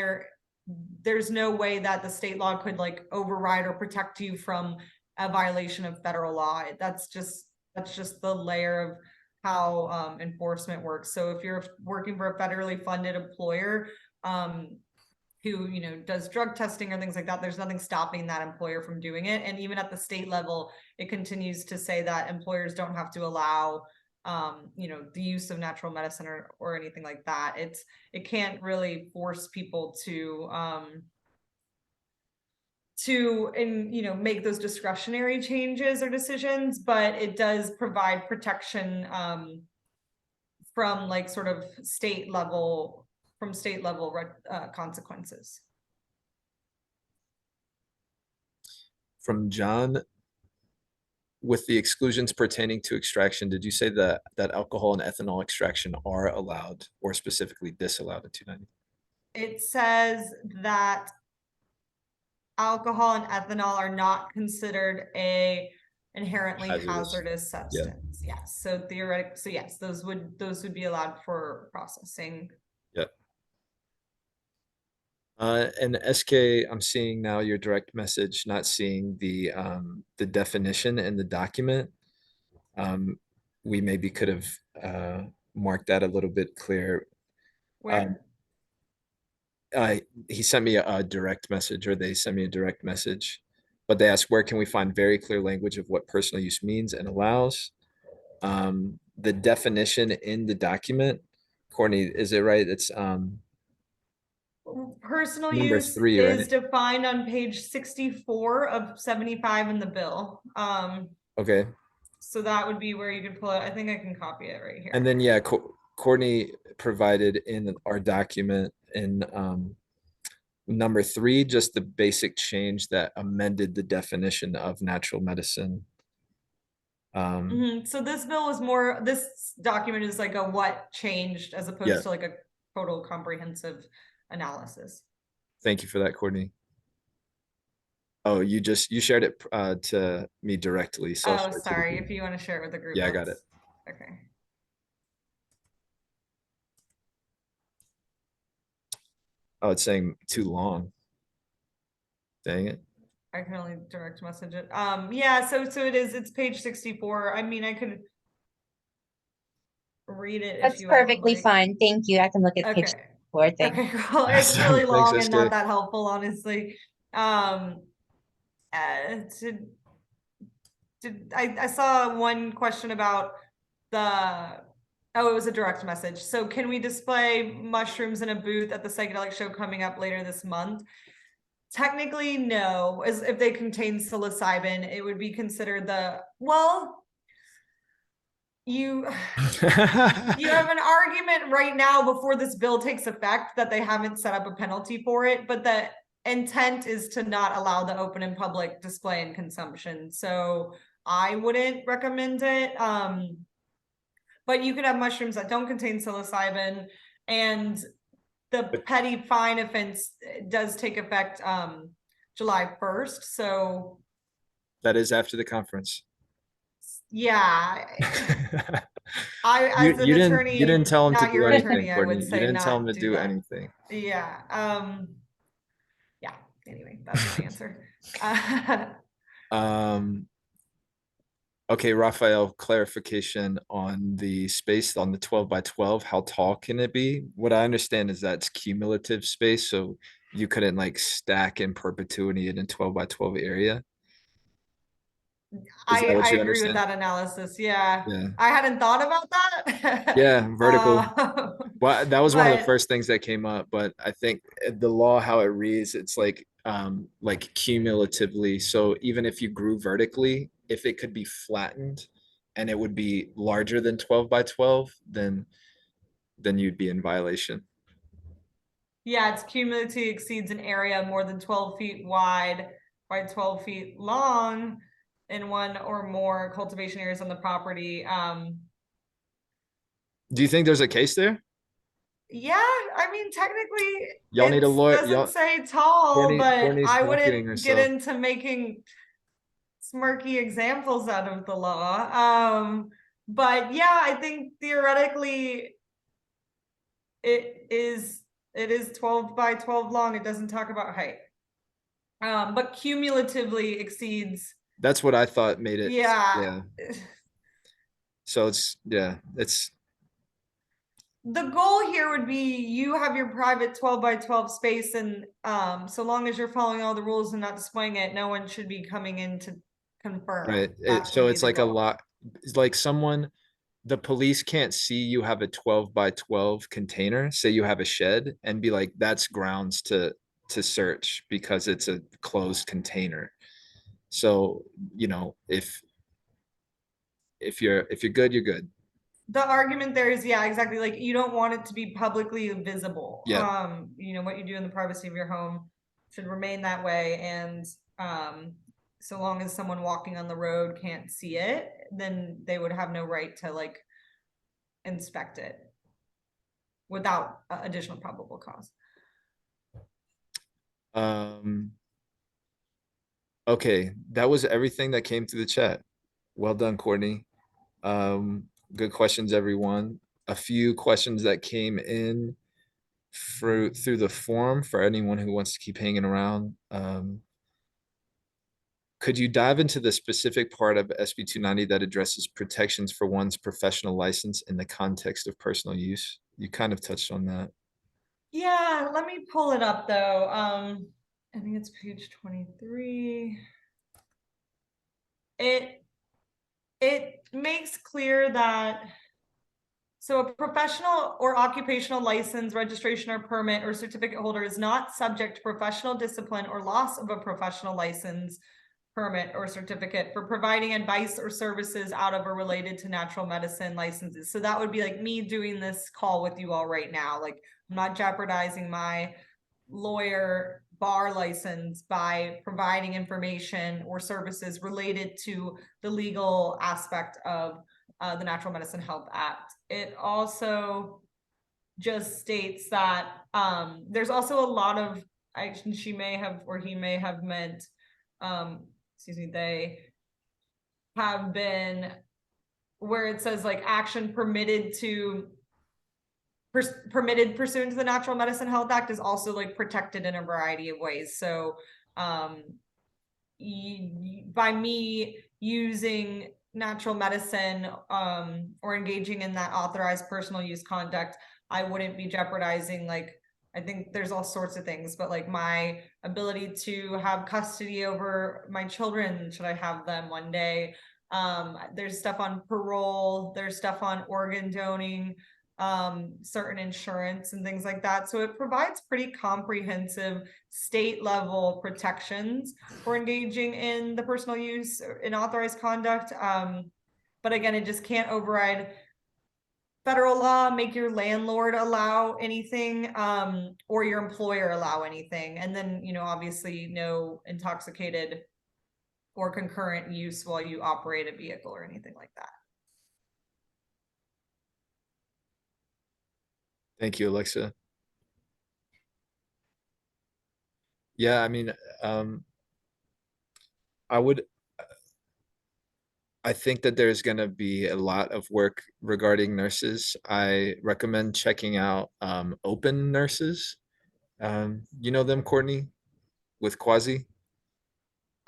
there's no way that the state law could like override or protect you from a violation of federal law. That's just the layer of how enforcement works. So if you're working for a federally funded employer who does drug testing or things like that, there's nothing stopping that employer from doing it. And even at the state level, it continues to say that employers don't have to allow the use of natural medicine or anything like that. It can't really force people to make those discretionary changes or decisions, but it does provide protection from like sort of state level consequences. From John, with the exclusions pertaining to extraction, did you say that alcohol and ethanol extraction are allowed or specifically disallowed in 290? It says that alcohol and ethanol are not considered a inherently hazardous substance. Yeah. Yes. So theoretically, yes, those would be allowed for processing. Yep. And SK, I'm seeing now your direct message, not seeing the definition in the document. We maybe could have marked that a little bit clear. Where? He sent me a direct message, or they sent me a direct message, but they asked, where can we find very clear language of what personal use means and allows? The definition in the document, Courtney, is it right? It's personal number use 3, is right? defined on page 64 of 75 in the bill. Okay. So that would be where you can pull it. I think I can copy it right here. And then, yeah, Courtney provided in our document in number 3, just the basic change that amended the definition of natural medicine. So this document is like a what changed as opposed to like a total comprehensive analysis. Thank you for that, Courtney. Oh, you shared it to me directly. So sorry. If you want to share it with the group. Yeah, I got it. Okay. Oh, it's saying too long. Dang it. I can only direct message it. Yeah, so it's page 64. I mean, I could read it. That's perfectly fine. Thank you. I can look at page 4 thing. Okay, cool. It's really long and not that helpful, honestly. I saw one question about it was a direct message. So can we display mushrooms in a booth at the psychedelic show coming up later this month? Technically, no. As if they contain psilocybin, it would be considered you have an argument right now before this bill takes effect that they haven't set up a penalty for it, but the intent is to not allow the open and public display and consumption. So I wouldn't recommend it. But you could have mushrooms that don't contain psilocybin, and the petty fine offense does take effect July 1st. So That is after the conference. yeah, You, as an you didn't attorney, you didn't tell him to not do your anything, attorney, I Courtney. would You say didn't tell him not to do do that. anything. Yeah. Yeah. Anyway, that's my answer. Um, okay, Raphael, clarification on the space on the 12 by 12. How tall can it be? What I understand is that's cumulative space, so you couldn't like stack in perpetuity in a 12 by 12 area. Is that I what you agree with understand? that analysis. Yeah. Yeah. I hadn't thought about that. Yeah, vertical. Well, that was one of the But first things that came up, but I think the law, how it reads, it's like cumulatively. So even if you grew vertically, if it could be flattened and it would be larger than 12 by 12, then you'd be in violation. yeah, it's cumulatively exceeds an area more than 12 feet wide by 12 feet long in one or more cultivation areas on the property. Do you think there's a case there? Yeah, I mean, technically, Y'all need a it lawyer. doesn't Y'all, say tall, but Courtney's I marketing wouldn't get herself. into making smirky examples out of the law. But yeah, I think theoretically it is 12 by 12 long. It doesn't talk about height. But cumulatively exceeds, That's what I thought made it. yeah. So it's The goal here would be you have your private 12 by 12 space, and so long as you're following all the rules and not displaying it, no one should be coming in to confirm. right. That So would be it's the like a goal. lot. It's like the police can't see you have a 12 by 12 container, say you have a shed, and be like, that's grounds to search because it's a closed container. So, if you're good, you're good. The argument there is, yeah, exactly. Like, you don't want it to be publicly visible. Yeah. What you do in the privacy of your home should remain that way. And so long as someone walking on the road can't see it, then they would have no right to like inspect it without additional probable cause. Okay, that was everything that came through the chat. Well done, Courtney. Good questions, everyone. A few questions that came in through the forum for anyone who wants to keep hanging around. Could you dive into the specific part of SB 290 that addresses protections for one's professional license in the context of personal use? You kind of touched on that. Yeah, let me pull it up though. I think it's page 23. It makes clear that so a professional or occupational license, registration, or permit or certificate holder is not subject to professional discipline or loss of a professional license, permit, or certificate for providing advice or services out of or related to natural medicine licenses. So that would be like me doing this call with you all right now. Like, I'm not jeopardizing my lawyer bar license by providing information or services related to the legal aspect of the Natural Medicine Health Act. It also just states that there's also a lot of action she may have or he may have meant, they have been where it says like action permitted pursuant to the Natural Medicine Health Act is also like protected in a variety of ways. So by me using natural medicine or engaging in that authorized personal use conduct, I wouldn't be jeopardizing, like, I think there's all sorts of things, but like my ability to have custody over my children, should I have them one day. There's stuff on parole, there's stuff on organ donating, certain insurance and things like that. So it provides pretty comprehensive state level protections for engaging in the personal use in authorized conduct. But again, it just can't override federal law, make your landlord allow anything, or your employer allow anything. And then, obviously no intoxicated or concurrent use while you operate a vehicle or anything like that. Thank you, Alexa. Yeah, I mean, I would, I think that there's going to be a lot of work regarding nurses. I recommend checking out Open Nurses. You know them, Courtney, with Quasi?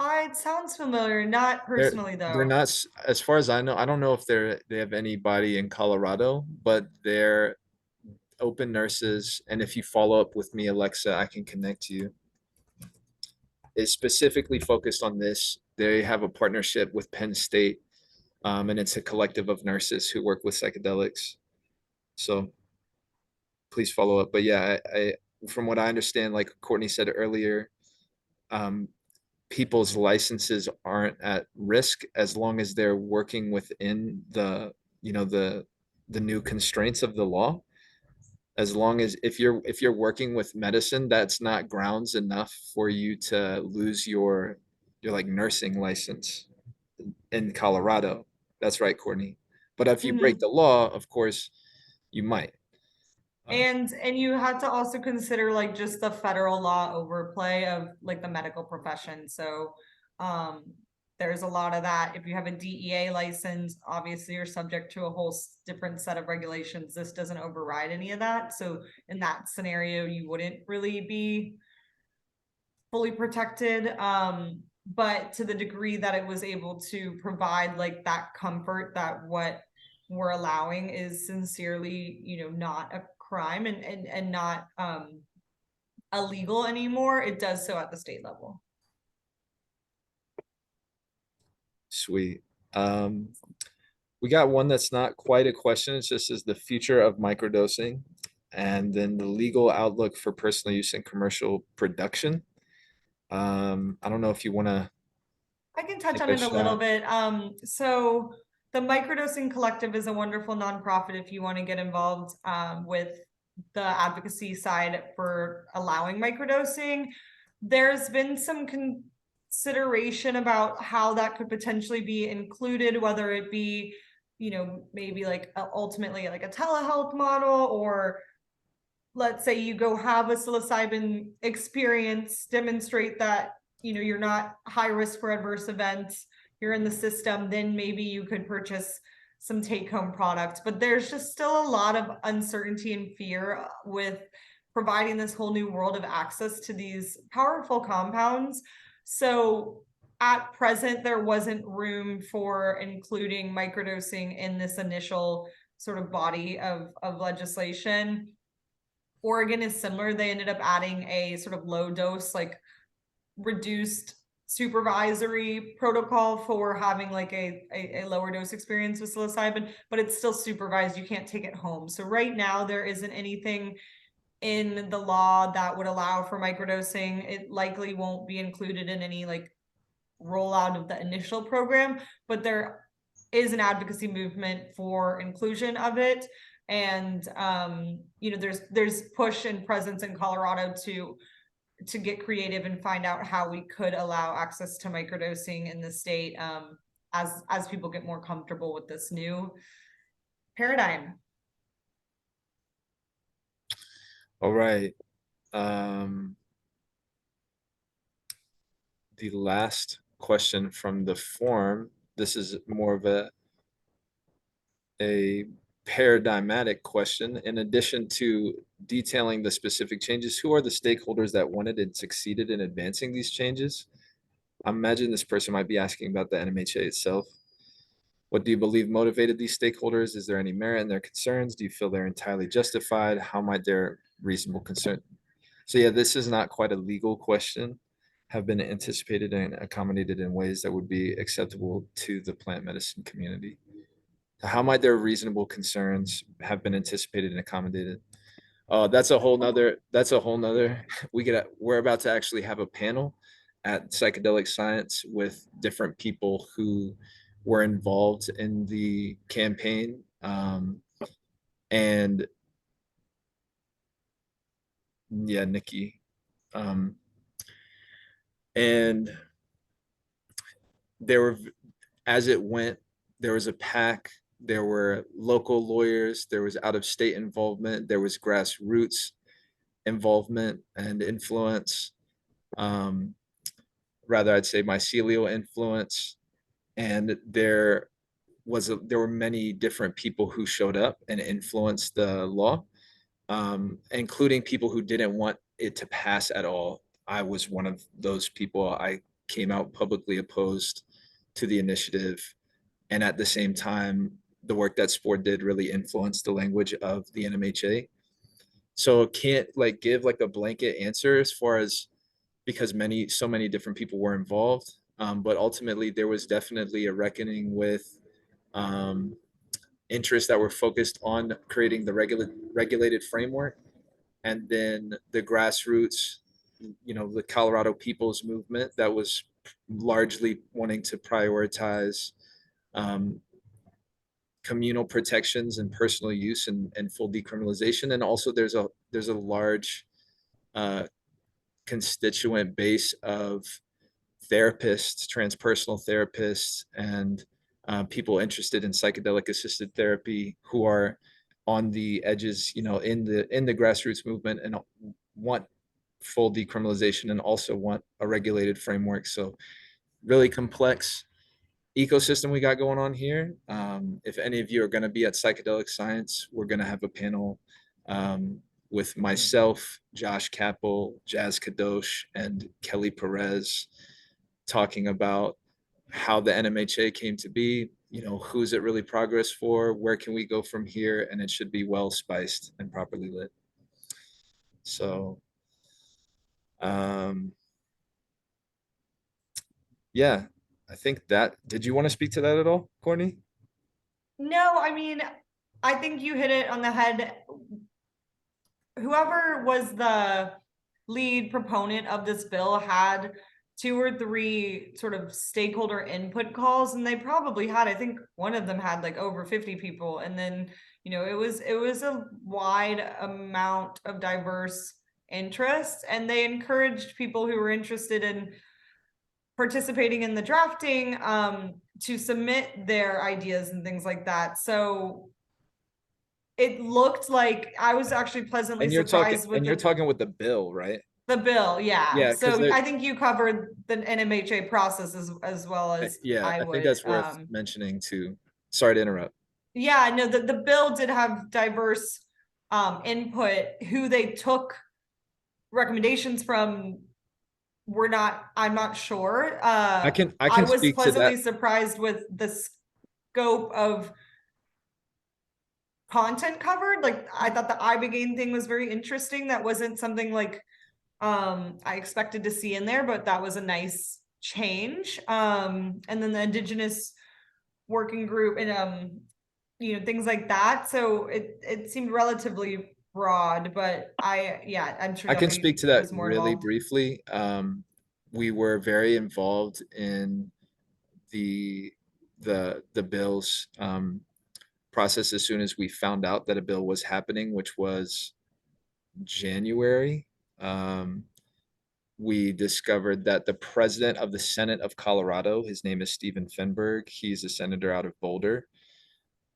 It sounds familiar, not They're personally they're though. not, as far as I know, I don't know if they have anybody in Colorado, but they're Open Nurses. And if you follow up with me, Alexa, I can connect you. Is specifically focused on this. They have a partnership with Penn State, and it's a collective of nurses who work with psychedelics. So please follow up. But yeah, from what I understand, like Courtney said earlier, um, people's licenses aren't at risk as long as they're working within the new constraints of the law. As long as if you're working with medicine, that's not grounds enough for you to lose your like nursing license in Colorado. That's right, Courtney. But if you break the law, of course, you might. And you have to also consider like just the federal law overplay of like the medical profession. So there's a lot of that. If you have a DEA license, obviously you're subject to a whole different set of regulations. This doesn't override any of that. So in that scenario, you wouldn't really be fully protected. But to the degree that it was able to provide like that comfort that what we're allowing is sincerely, not a crime and not illegal anymore, it does so at the state level. Sweet. We got one that's not quite a question. It's just is the future of microdosing and then the legal outlook for personal use and commercial production. I don't know if you want to I can touch take on a it a little shot. bit. So the Microdosing Collective is a wonderful nonprofit if you want to get involved with the advocacy side for allowing microdosing. There's been some consideration about how that could potentially be included, whether it be, maybe like ultimately like a telehealth model, or let's say you go have a psilocybin experience, demonstrate that you're not high risk for adverse events, you're in the system, then maybe you could purchase some take-home products. But there's just still a lot of uncertainty and fear with providing this whole new world of access to these powerful compounds. So at present, there wasn't room for including microdosing in this initial sort of body of legislation. Oregon is similar. They ended up adding a sort of low dose, like reduced supervisory protocol for having like a lower dose experience with psilocybin, but it's still supervised. You can't take it home. So right now there isn't anything in the law that would allow for microdosing. It likely won't be included in any like rollout of the initial program, but there is an advocacy movement for inclusion of it. And there's push and presence in Colorado to get creative and find out how we could allow access to microdosing in the state, as people get more comfortable with this new paradigm. All right. The last question from the form. This is more of a paradigmatic question. In addition to detailing the specific changes, who are the stakeholders that wanted and succeeded in advancing these changes? I imagine this person might be asking about the NMHA itself. What do you believe motivated these stakeholders? Is there any merit in their concerns? Do you feel they're entirely justified? How might their reasonable concern? So yeah, this is not quite a legal question, have been anticipated and accommodated in ways that would be acceptable to the plant medicine community. How might their reasonable concerns have been anticipated and accommodated? That's a whole nother, we're about to actually have a panel at Psychedelic Science with different people who were involved in the campaign. And yeah, Nikki. Um, and there were, as it went, there was a PAC, there were local lawyers, there was out of state involvement, there was grassroots involvement and influence. Um, Rather, I'd say mycelial influence. And there were many different people who showed up and influenced the law, including people who didn't want it to pass at all. I was one of those people. I came out publicly opposed to the initiative. And at the same time, the work that sport did really influenced the language of the NMHA. So can't like give like a blanket answer as far as, because so many different people were involved. But ultimately there was definitely a reckoning with um, interests that were focused on creating the regulated framework, and then the grassroots, the Colorado People's Movement that was largely wanting to prioritize um, communal protections and personal use and full decriminalization. And also there's a large uh, constituent base of therapists, transpersonal therapists, and people interested in psychedelic assisted therapy who are on the edges, in the grassroots movement, and want full decriminalization and also want a regulated framework. So really complex ecosystem we got going on here. If any of you are going to be at Psychedelic Science, we're going to have a panel with myself, Josh Capel, Jazz Kadosh, and Kelly Perez, talking about how the NMHA came to be, who's it really progress for, where can we go from here, and it should be well spiced and properly lit. So, yeah, I think that, did you want to speak to that at all, Courtney? No, I mean, I think you hit it on the head. Whoever was the lead proponent of this bill had 2 or 3 sort of stakeholder input calls, and they probably had, I think one of them had like over 50 people. And then, it was a wide amount of diverse interests, and they encouraged people who were interested in participating in the drafting to submit their ideas and things like that. So it looked like I was actually pleasantly surprised with you're talking with the bill, right? the bill, yeah. Yeah, So I think you covered the NMHA process as well as yeah, I I would. think that's worth mentioning too. Sorry to interrupt. Yeah, no, the bill did have diverse input. Who they took recommendations from I'm not sure. I can I was speak to pleasantly that. surprised with the scope of content covered. Like, I thought the ibogaine thing was very interesting. That wasn't something like I expected to see in there, but that was a nice change. And then the indigenous working group and things like that. So it seemed relatively broad, but I'm sure I can Duffy speak to that was more really involved. briefly. We were very involved in the bill's process as soon as we found out that a bill was happening, which was January. We discovered that the president of the Senate of Colorado, his name is Stephen Fenberg, he's a senator out of Boulder,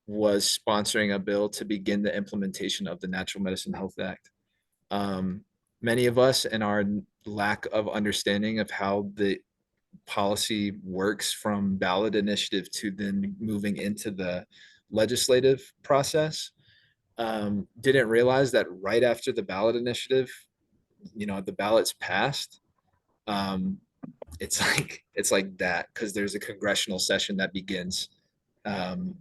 was sponsoring a bill to begin the implementation of the Natural Medicine Health Act. Many of us, in our lack of understanding of how the policy works from ballot initiative to then moving into the legislative process, didn't realize that right after the ballot initiative, the ballots passed. Um, it's like that because there's a congressional session that begins. Um,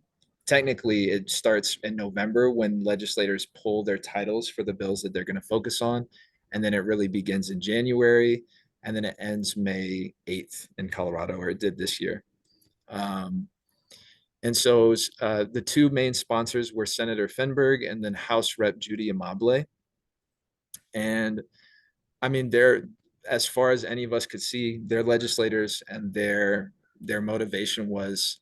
Technically, it starts in November when legislators pull their titles for the bills that they're going to focus on, and then it really begins in January, and then it ends May 8th in Colorado, or it did this year. And so the 2 main sponsors were Senator Fenberg and then House Rep Judy Amable. And I mean, as far as any of us could see, their legislators and their motivation was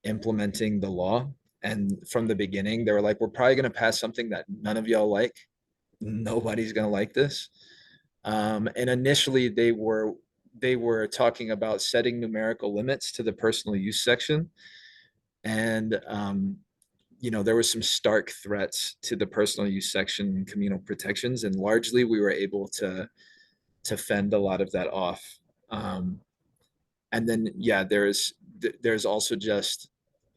implementing the law. And from the beginning, they were like, we're probably going to pass something that none of y'all like. Nobody's going to like this. And initially they were talking about setting numerical limits to the personal use section. And, there was some stark threats to the personal use section communal protections. And largely we were able to fend a lot of that off. And then, yeah, there's also just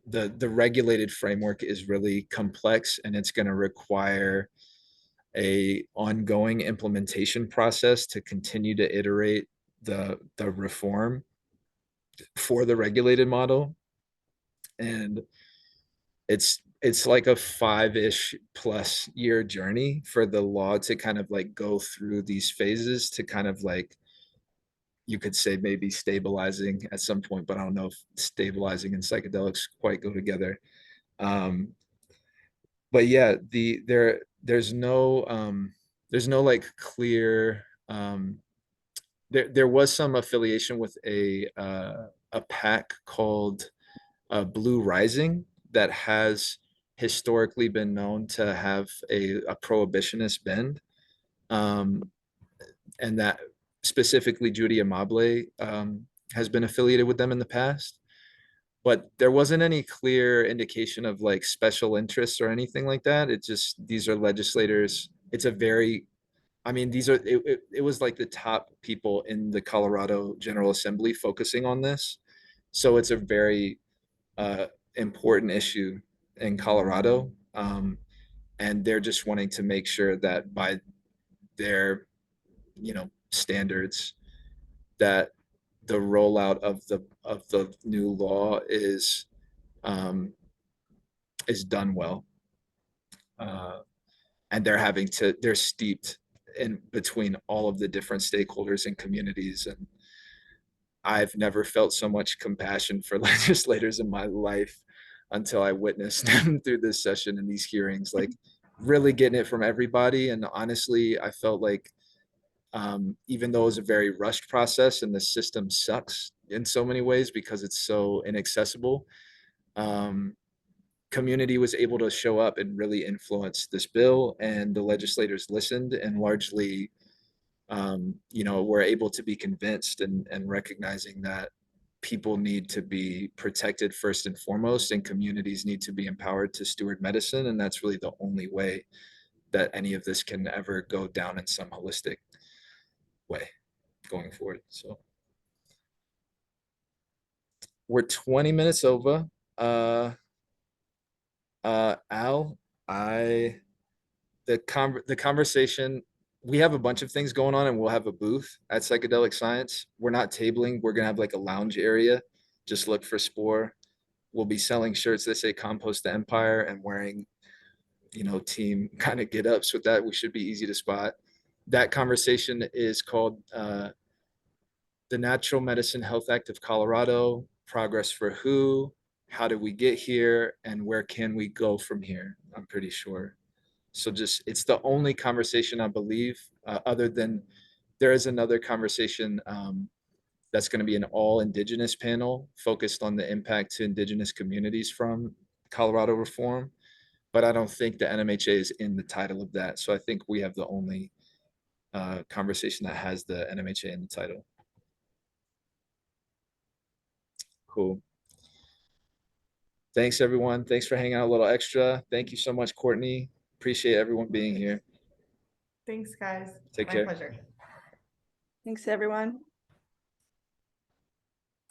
the regulated framework is really complex, and it's going to require a ongoing implementation process to continue to iterate the reform for the regulated model. And it's like a 5-ish plus year journey for the law to kind of like go through these phases to kind of like, you could say maybe stabilizing at some point, but I don't know if stabilizing and psychedelics quite go together. But yeah, there's no like clear, there was some affiliation with a pack called Blue Rising that has historically been known to have a prohibitionist bend. And that specifically Judy Amable has been affiliated with them in the past. But there wasn't any clear indication of like special interests or anything like that. It just, these are legislators. It's a very, I mean, it was like the top people in the Colorado General Assembly focusing on this. So it's a very important issue in Colorado. And they're just wanting to make sure that by their, standards, that the rollout of the new law is done well. And they're steeped in between all of the different stakeholders and communities. And I've never felt so much compassion for legislators in my life until I witnessed them through this session and these hearings, like really getting it from everybody. And honestly, I felt like even though it was a very rushed process and the system sucks in so many ways because it's so inaccessible, community was able to show up and really influence this bill, and the legislators listened and largely were able to be convinced and recognizing that people need to be protected first and foremost, and communities need to be empowered to steward medicine. And that's really the only way that any of this can ever go down in some holistic way going forward. So we're 20 minutes over. Al, the conversation, we have a bunch of things going on, and we'll have a booth at Psychedelic Science. We're not tabling. We're gonna have like a lounge area. Just look for Spore. We'll be selling shirts that say "Compost the Empire" and wearing, team kind of get ups with that. We should be easy to spot. That conversation is called the Natural Medicine Health Act of Colorado, progress for who, how did we get here, and where can we go from here? I'm pretty sure. So just, it's the only conversation I believe, other than there is another conversation that's going to be an all Indigenous panel focused on the impact to Indigenous communities from Colorado reform. But I don't think the NMHA is in the title of that. So I think we have the only conversation that has the NMHA in the title. Cool. Thanks, everyone. Thanks for hanging out a little extra. Thank you so much, Courtney. Appreciate everyone being here. Thanks, guys. Take My care. pleasure. Thanks, everyone.